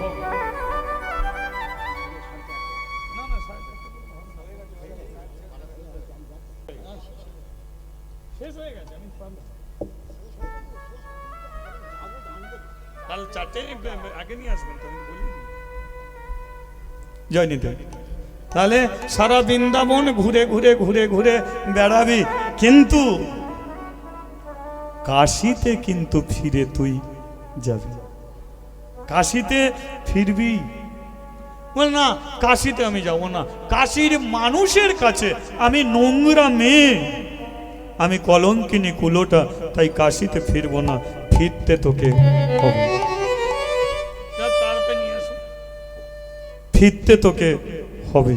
কাল 4টে আগে নিয়ে আসবেন তো, আমি বলি জয়নিতে। তাহলে সারা বৃন্দাবন ঘুরে ঘুরে ঘুরে ঘুরে বেড়াবি, কিন্তু কাশিতে কিন্তু ফিরে তুই যাবি। কাশিতে ফিরবি। বল না, কাশিতে আমি যাব না, কাশির মানুষের কাছে আমি নোংরা মেয়ে, আমি কলঙ্কিনী কুলোটা, তাই কাশিতে ফিরবো না, ফিরতে তোকে হবে। ফিরতে তোকে হবে,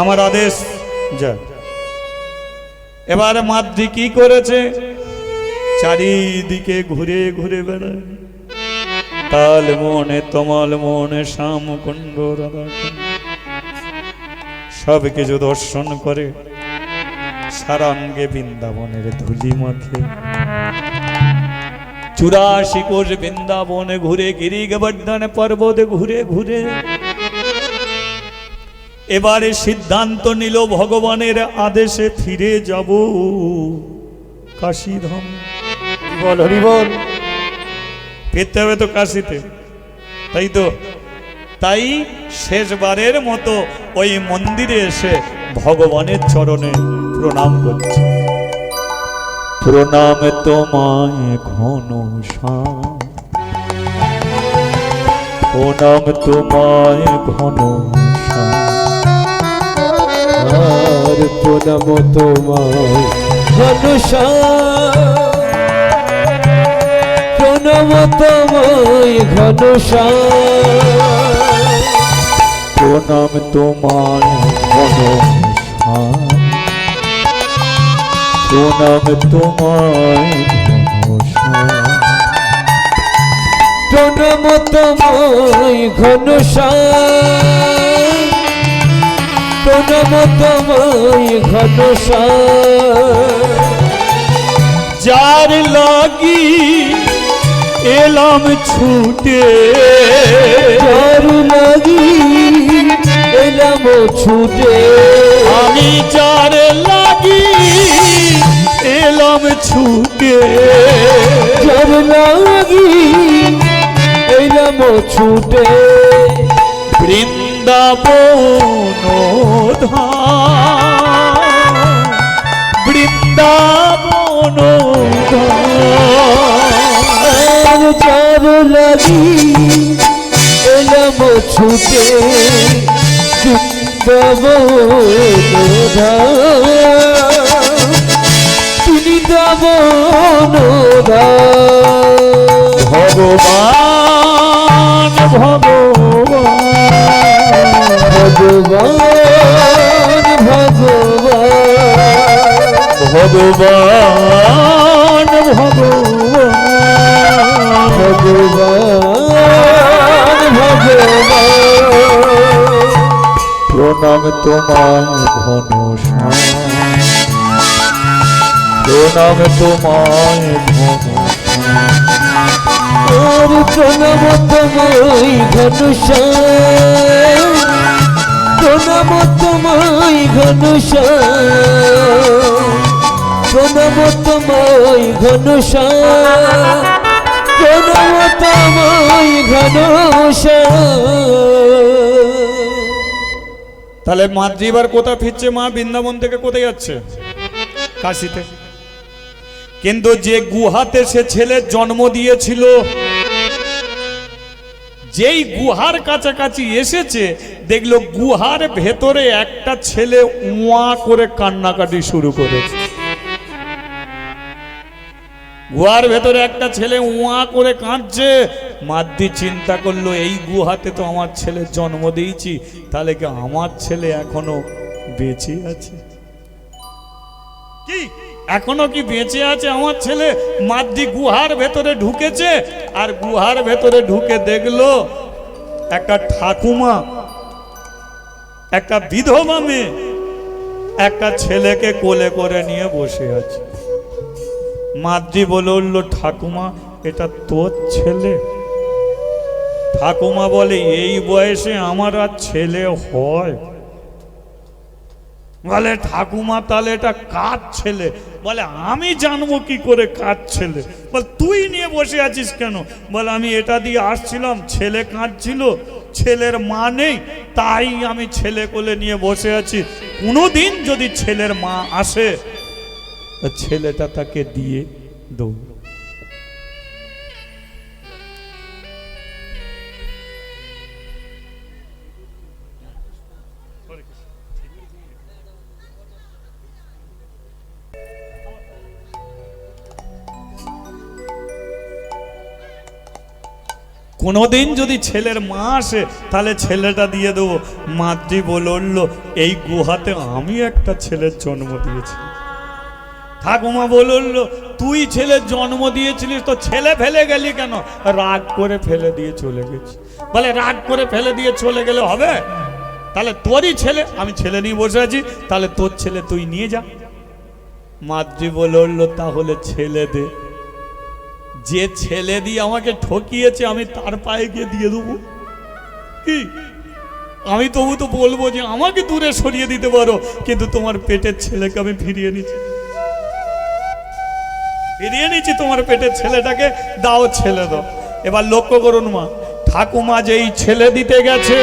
আমার আদেশ। যা। এবারে মাদ্রি কি করেছে, চারিদিকে ঘুরে ঘুরে বেড়ায়। বিশাল মনে তমাল মনে শ্যামকুণ্ড রাধাকুণ্ড সব কিছু দর্শন করে সারাঙ্গে বৃন্দাবনের ধুলি মাখে 84 কোষ বৃন্দাবনে ঘুরে গিরি গোবর্ধন পর্বতে ঘুরে ঘুরে এবারে সিদ্ধান্ত নিল ভগবানের আদেশে ফিরে যাব কাশীধাম। বল হরি বল। ফিরতে হবে তো কাশীতে, তাই তো। তাই শেষবারের মতো ওই মন্দিরে এসে ভগবানের চরণে প্রণাম করছে। প্রণাম তোমায় ঘন শ্যাম, প্রণাম তোমায় ঘন শ্যাম, আর প্রণাম তোমায় ঘন শ্যাম, প্রণাম তোমায় ঘন শ্যাম, প্রণাম তোমায় ঘন শ্যাম, প্রণাম তোমায় ঘন শ্যাম, প্রণাম তোমায় ঘন শ্যাম, প্রণাম তোমায় ঘন শ্যাম, যার লাগি এলাম ছুটে, যার লাগি এলাম ছুটে, আমি যার লাগি এলাম ছুটে, যার লাগি এলাম ছুটে, বৃন্দাবন ধাম, বৃন্দাবন ধাম, যার লাগি এলাম ছুটে, বৃন্দাবন ধাম, বৃন্দাবন ধাম, ভগবান ভগবান ভগবান ভগবান ভগবান ভগবান ভগবান ভগবান, প্রণাম তোমায় ঘন শ্যাম, প্রণাম তোমায় ঘন আর প্রণাম তোমায় ঘন শ্যাম, প্রণাম তোমায় ঘন শ্যাম, প্রণাম তোমায় ঘন শ্যাম, প্রণাম তোমায় ঘন শ্যাম। তাহলে মাদ্রি এবার কোথায় ফিরছে? মা বৃন্দাবন থেকে কোথায় যাচ্ছে? কাশীতে। কিন্তু যে গুহাতে সে ছেলের জন্ম দিয়েছিল, যেই গুহার কাছাকাছি এসেছে দেখলো গুহার ভেতরে একটা ছেলে উয়া করে কান্নাকাটি শুরু করেছে। গুহার ভেতরে একটা ছেলে উয়া করে কাঁদছে। মাদ্রি চিন্তা করলো এই গুহাতে তো আমার ছেলের জন্ম দিয়েছি, তাহলে কি আমার ছেলে এখনো বেঁচে আছে? কি এখনো কি বেঁচে আছে আমার ছেলে? মাদ্রি গুহার ভেতরে ঢুকেছে, আর গুহার ভেতরে ঢুকে দেখলো একটা ঠাকুমা, একটা বিধবা মেয়ে একটা ছেলেকে কোলে করে নিয়ে বসে আছে। মাদ্রি বলে উঠল, ঠাকুমা এটা তোর ছেলে? ঠাকুমা বলে, এই বয়সে আমার আর ছেলে হয়? বলে, ঠাকুমা তাহলে এটা কার ছেলে? বলে, আমি জানবো কি করে কার ছেলে? বল, তুই নিয়ে বসে আছিস কেন? বলে, আমি এটা দিয়ে আসছিলাম, ছেলে কাঁদছিল, ছেলের মা নেই, তাই আমি ছেলে কোলে নিয়ে বসে আছি। কোনোদিন যদি ছেলের মা আসে, তা ছেলেটা তাকে দিয়ে দেব। কোনোদিন যদি ছেলের মা আসে তাহলে ছেলেটা দিয়ে দেবো। মাদ্রি বলে উঠল, এই গুহাতে আমি একটা ছেলের জন্ম দিয়েছি। ঠাকুমা বলল, তুই ছেলে জন্ম দিয়েছিলিস তো ছেলে ফেলে গেলি কেন? রাগ করে ফেলে দিয়ে চলে গেছি। বলে রাগ করে ফেলে দিয়ে চলে গেলে হবে? তাহলে তোরই ছেলে, আমি ছেলে নিয়ে বসে আছি, তাহলে তোর ছেলে তুই নিয়ে যা। মাদ্রি বলল, তাহলে ছেলে দে। যে ছেলে দিয়ে আমাকে ঠকিয়েছে আমি তার পায়ে গিয়ে দিয়ে দেবো কি? আমি তবু তো বলবো যে আমাকে দূরে সরিয়ে দিতে পারো, কিন্তু তোমার পেটের ছেলেকে আমি ফিরিয়ে নিচ্ছি, তোমার পেটের ছেলেটাকে দাও, ছেলে দাও। এবার লক্ষ্য করুন মা, ঠাকুমা যেই ছেলে দিতে গেছে,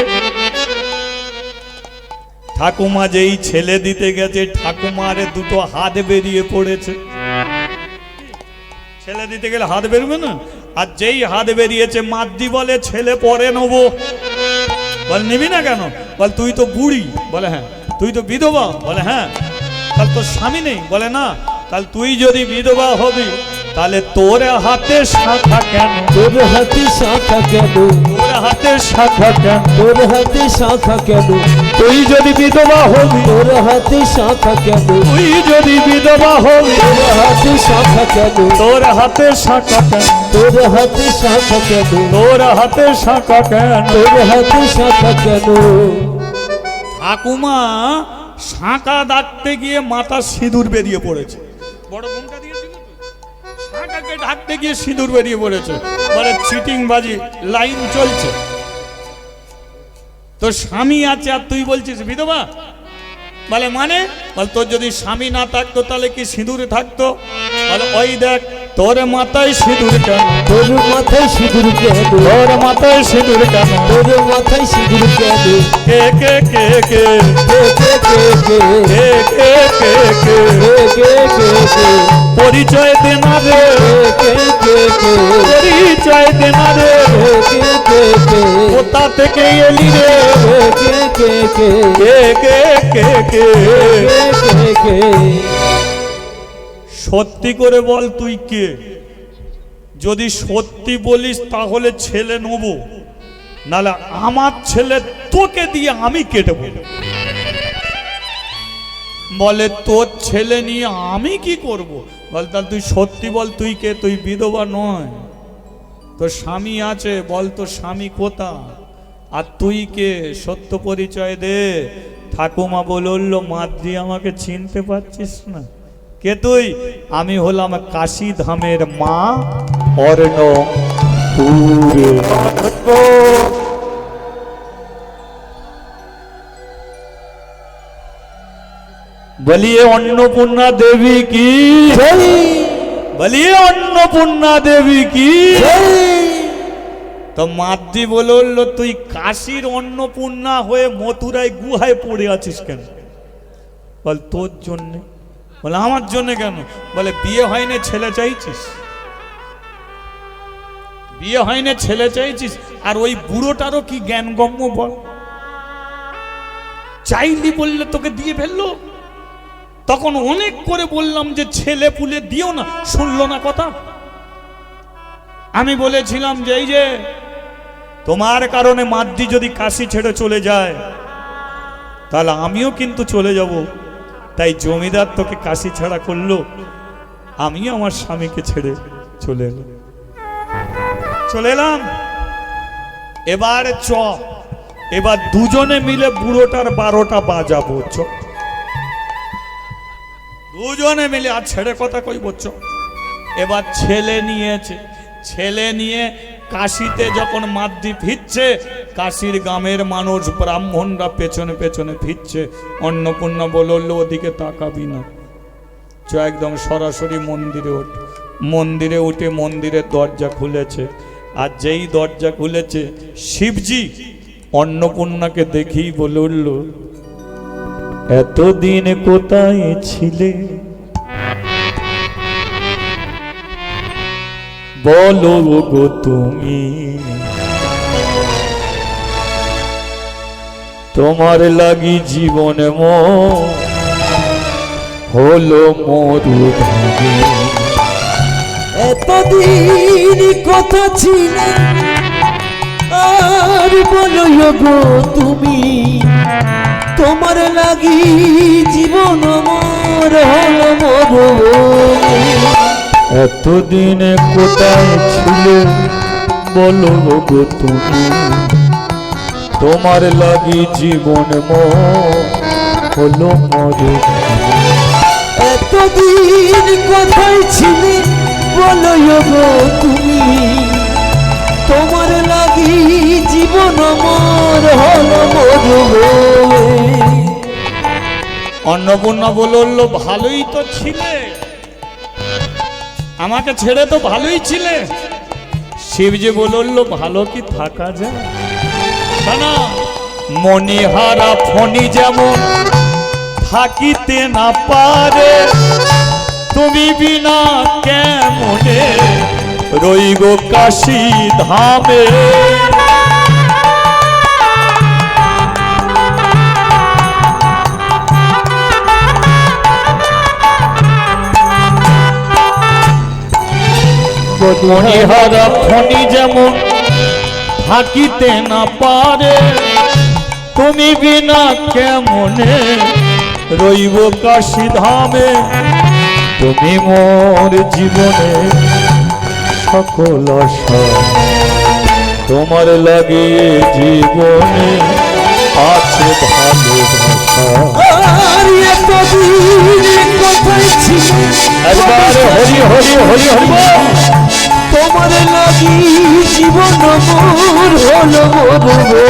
ঠাকুমার দুটো হাত বেরিয়ে পড়েছে। ছেলে দিতে গেলে হাত বেরোবে না? আর যেই হাত বেরিয়েছে মাদ্রি বলে, ছেলে পরে নেবো। বল নিবি না কেন? বল তুই তো বুড়ি। বলে হ্যাঁ। তুই তো বিধবা। বলে হ্যাঁ। তাহলে তোর স্বামী নেই? বলে না। তাহলে তুই যদি বিধবা হবি তাহলে তোর হাতে শাখা কেন? তোর হাতে শাখা কেন? তোর হাতে শাখা কেন? তোর হাতে শাখা কেন? তুই যদি বিধবা হবি, তোর হাতে শাখা কেন? তুই যদি বিধবা হবি, তোর হাতে শাখা কেন? তোর হাতে শাখা কেন? তোর হাতে শাখা কেন? তোর হাতে শাখা কেন? তোর হাতে শাখা কেন? ঠাকুমা শাঁখা ডাকতে গিয়ে মাথা সিঁদুর বেরিয়ে পড়েছে। বড় ঘুমটা দিয়েছিল তো, শাঁখাকে ডাকতে গিয়ে সিঁদুর বেরিয়ে পড়েছে। বলে চিটিং বাজি, লাইন চলছে। তোর স্বামী আছে আর তুই বলছিস বিধবা? বলে মানে? বল তোর যদি স্বামী না থাকতো তাহলে কি সিঁদুরে থাকতো? বলে ওই দেখ, তোর মাথায় সিঁদুর কেন? তোর মাথায় সিঁদুর কেন? তোর মাথায় সিঁদুর কেন? তোর মাথায় সিঁদুর কেন? কে কে কে কে কে কে কে কে কে কে কে কে কে কে কে পরিচয় দে না রে, কে কে কে পরিচয় দে না রে, কে কে কে কোথা থেকে এলি রে? কে কে কে কে কে কে কে কে কে সত্যি করে বল তুই কে? যদি সত্যি বলিস তাহলে ছেলে নেব, নাহলে আমার ছেলে তোকে দিয়ে আমি কেটে বলব। বলে তোর ছেলে নিয়ে আমি কি করব? বল তাহলে তুই সত্যি বল, তুই কে? তুই বিধবা নয়, তোর স্বামী আছে, বল তোর স্বামী কোথা, আর তুই কে? সত্য পরিচয় দে। ঠাকুমা বলল, মাদ্রি আমাকে চিনতে পারছিস না? কে তুই? আমি হলাম কাশী ধামের মা অর্ণপুরে। বলিয়ে অন্নপূর্ণা দেবী কি? বলিয়ে অন্নপূর্ণা দেবী কি? তো মাদ্রি বলল, তুই কাশীর অন্নপূর্ণা হয়ে মথুরায় গুহায় পড়ে আছিস কেন? বল তোর জন্যে। বলে আমার জন্য কেন? বলে বিয়ে হয়নি, ছেলে চাইছিস? বিয়ে হয়নি, ছেলে চাইছিস? আর ওই বুড়োটারও কি জ্ঞান গম্য বল? চাইলি বললে তোকে দিয়ে ফেললো। তখন অনেক করে বললাম যে ছেলে পুলে দিও না, শুনলো না কথা। আমি বলেছিলাম যে এই যে তোমার কারণে মাদ্রি যদি কাশী ছেড়ে চলে যায় তাহলে আমিও কিন্তু চলে যাব। তাই জমিদার তোকে কাশী ছাড়া করলো, আমিও আমার স্বামীকে ছেড়ে চলে এলাম। এবার এবার দুজনে মিলে বুড়োটার 12টা বাজাবো। দুজনে মিলে, আর ছেড়ে কথা কইব। এবার ছেলে নিয়ে কাশীতে যখন মাদ্রি ফিরছে, কাশীর গ্রামের মানুষ ব্রাহ্মণরা পেছনে পেছনে ফিরছে। অন্নপূর্ণা বলল, ওদিকে তাকাবি না, একদম সরাসরি মন্দিরে উঠে মন্দিরের দরজা খুলেছে। আর যেই দরজা খুলেছে, শিবজি অন্নপূর্ণাকে দেখেই বলে উঠল, এতদিন কোথায় ছিলে? বলো গো তুমি, তোমার লাগি জীবন হলো মরুভূমি। এতদিন কথা ছিল আর বলো গো তুমি, তোমার লাগি জীবন মোর হলো মরুভূমি। এতদিনে কোথায় ছিলে বলো গো তুমি, তোমার লাগি জীবন হলো মরুভূমি। এতদিন কোথায় ছিলে বলো গো তুমি, তোমার লাগি জীবন মোর হলো মরুভূমি। অন্নপূর্ণা বলল ভালোই তো ছিলে, আমাকে ছেড়ে তো ভালোই ছিলে। শিবজি বলল ভালো কি থাকা যায় না, মণিহারা ফণি যেমন থাকিতে না পারে, তুমি বিনা কেমনে রইব কাশী ধামে। মণিহারা ফণি যেমন থাকিতে না পারে, তুমি বিনা কেমনে রইব কাশী ধামে। তুমি মোর জীবনে সকল আশা, তোমার লাগিয়ে জীবনে আছে ভালোবাসা। আর এতদিন কোথায় ছিলে একবার হরি হরি হরি হরি বল। তোমার লাগি জীবন মোর হলো মরুভূমি।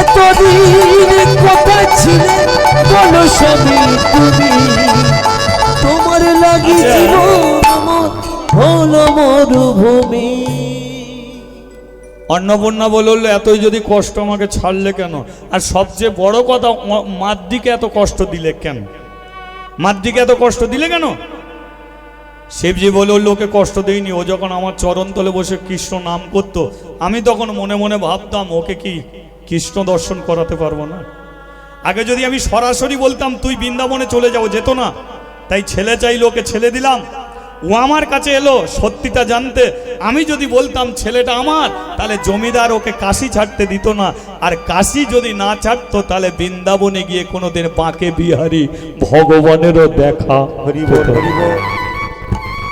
এতদিন কোথায় ছিলে বলো স্বামী তুমি, তোমার লাগি জীবন মোর হলো মরুভূমি। অন্নপূর্ণা বলল এতই যদি কষ্ট আমাকে ছাড়লে কেন, আর সবচেয়ে বড় কথা মার দিকে এত কষ্ট দিলে কেন, মার দিকে এত কষ্ট দিলে কেন? শিবজি বলল ওকে কষ্ট দেয়নি, ও যখন আমার চরণ তলে বসে কৃষ্ণ নাম করত, আমি তখন মনে মনে ভাবতাম ওকে কি কৃষ্ণ দর্শন করাতে পারবো না। আগে যদি আমি সরাসরি বলতাম তুই বৃন্দাবনে চলে যাও, যেত না। তাই ছেলে চাইলো, ওকে ছেলে দিলাম। ও আমার কাছে এলো সত্যিটা জানতে। আমি যদি বলতাম ছেলেটা আমার, তাহলে জমিদার ওকে কাশি ছাড়তে দিত না, আর কাশি যদি না ছাড়তো তাহলে বৃন্দাবনে গিয়ে কোনোদিন বাঁকে বিহারী ভগবানেরও দেখা হরিব।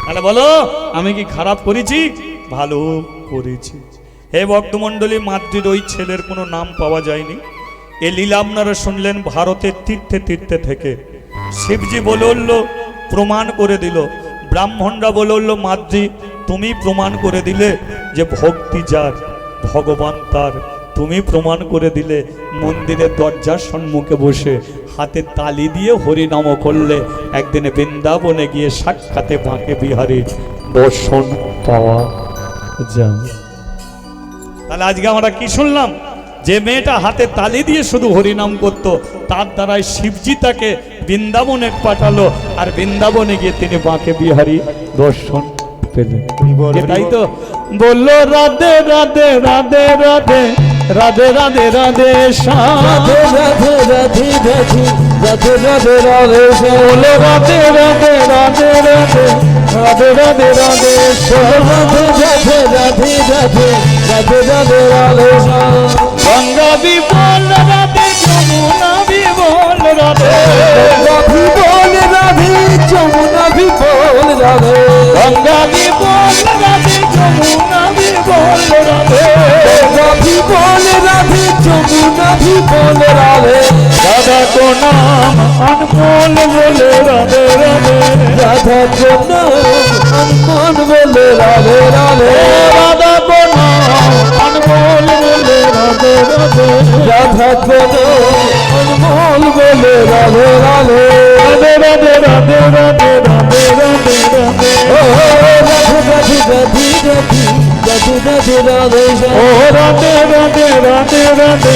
তাহলে বলো আমি কি খারাপ করেছি? ভালো করেছি। হে ভক্তমণ্ডলী, মাতৃর ওই ছেলের কোনো নাম পাওয়া যায়নি। এ লীলা আপনারা শুনলেন ভারতের তীর্থে তীর্থে থেকে। শিবজি বলল প্রমাণ করে দিল, ব্রাহ্মণরা বলল মাতৃ তুমি প্রমাণ করে দিলে যে ভক্তি যার ভগবান তার, তুমি প্রমাণ করে দিলে মন্দিরের দরজার সম্মুখে বসে হাতে তালি দিয়ে হরিনাম করলে একদিনে বৃন্দাবনে গিয়ে সাক্ষাতে বাঁকে বিহারীর দর্শন পাওয়া যায়। তাহলে আজকে আমরা কি শুনলাম? যে মেয়েটা হাতে তালি দিয়ে শুধু হরিনাম করত, তার দ্বারাই শিবজি তাকে বৃন্দাবনে পাঠালো, আর বৃন্দাবনে গিয়ে তিনি বাঁকে বিহারী দর্শন পেলেন। এটাই তো বললো রাধে রাধে রাধে রাধে রাধে রাধে রাধে শ্যাম, রাধে রাধে রাধে রাধে রাধে রাধে রাধে শ্যাম, বলো রাধে রাধে রাধে রাধে রাধে রাধে রাধে শ্যাম, রাধে রাধে রাধে রাধে রাধে রাধে রাধে শ্যাম। গঙ্গা বিমল রাধে যমুনা বিমল রাধে, গঙ্গা বিমল রাধে যমুনা বিমল রাধে, গঙ্গা বিমল রাধে যমুনা বিমল রাধে, গঙ্গা বিমল রাধে যমুনা বিমল রাধে। রাধা তো নাম অনমোল বলে রাধে রাধে, রাধা কো নাম অনমোল বলে রাধে রাধে, রাধা তো নাম অনমোল বলে রাধে রাধে, রাধা কো নাম অনমোল বলে রাধে রাধে, রাধে রাধে রাধে রাধে রাধে রাধে রাধে, ও রাধে রাধে রাধে রাধে রাধে রাধে রাধে, ও রাধে রাধে রাধে রাধে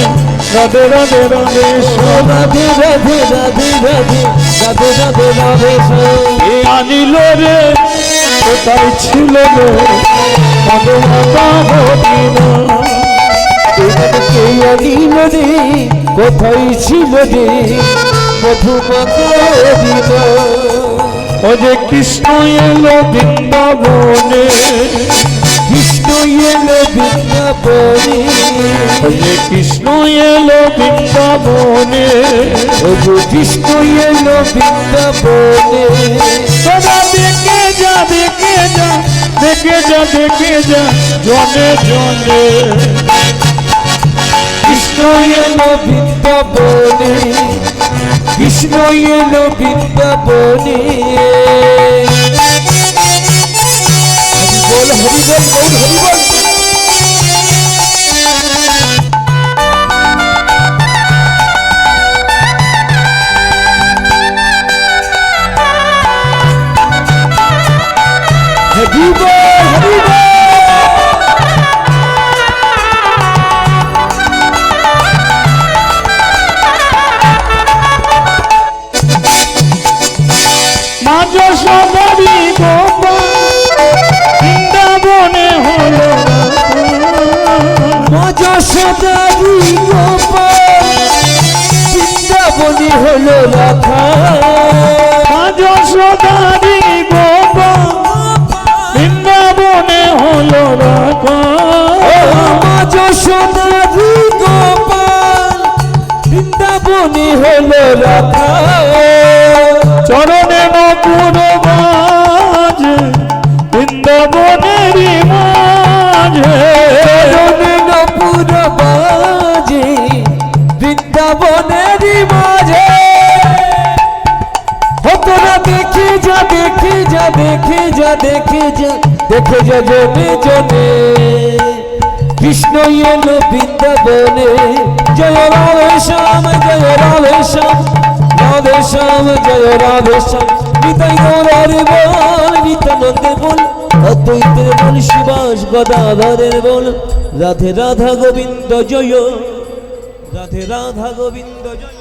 রাধে রাধে রাধে শ্যাম, রাধে রাধে রাধে রাধে রাধে রাধে রাধে শ্যাম। এ আনিল রে কোথায় ছিল রে মধুমাতা মদিনা, কে আনিল রে কোথায় ছিল রে মধুমাতা মদিনা, ও যে কৃষ্ণ এলো বৃন্দাবনে, কৃষ্ণ এলো বৃন্দাবনে হরে কৃষ্ণ এলো বৃন্দাবনে ওগো কৃষ্ণ এলো বৃন্দাবনে তোরা দেখে যা দেখে যা দেখে যা দেখে যা জনে জনে কৃষ্ণ এলো বৃন্দাবনে কৃষ্ণ এলো বৃন্দাবনে হরি বল হরি বল গৌর হরি বল হরি বল হরি বল মা যশোদারি গোপাল বৃন্দাবনে হলো মা যশোদারি গোপাল বৃন্দাবনে হলো রাখা মা যশোদারি গোপাল বৃন্দাবনে হলো রাখা মা যশোদারি গোপাল বৃন্দাবনে হলো রাখা চরণে নপুর মাঝে বৃন্দাবনেরই মাঝে চরণে নপুর বাজে বৃন্দাবনেরই মাঝে তোরা দেখে যা দেখে যা দেখে যা দেখে যা দেখে যা জনে জনে কৃষ্ণ এলো বৃন্দাবনে জয় রাধে শ্যাম জয় রাধে শ্যাম রাধে শ্যাম জয় রাধে শ্যাম নিতাই গৌরের বল নিত্যানন্দের বল অদ্বৈতের বল শিবাস গদাধরের বল রাধে রাধা গোবিন্দ জয় রাধে রাধা গোবিন্দ জয়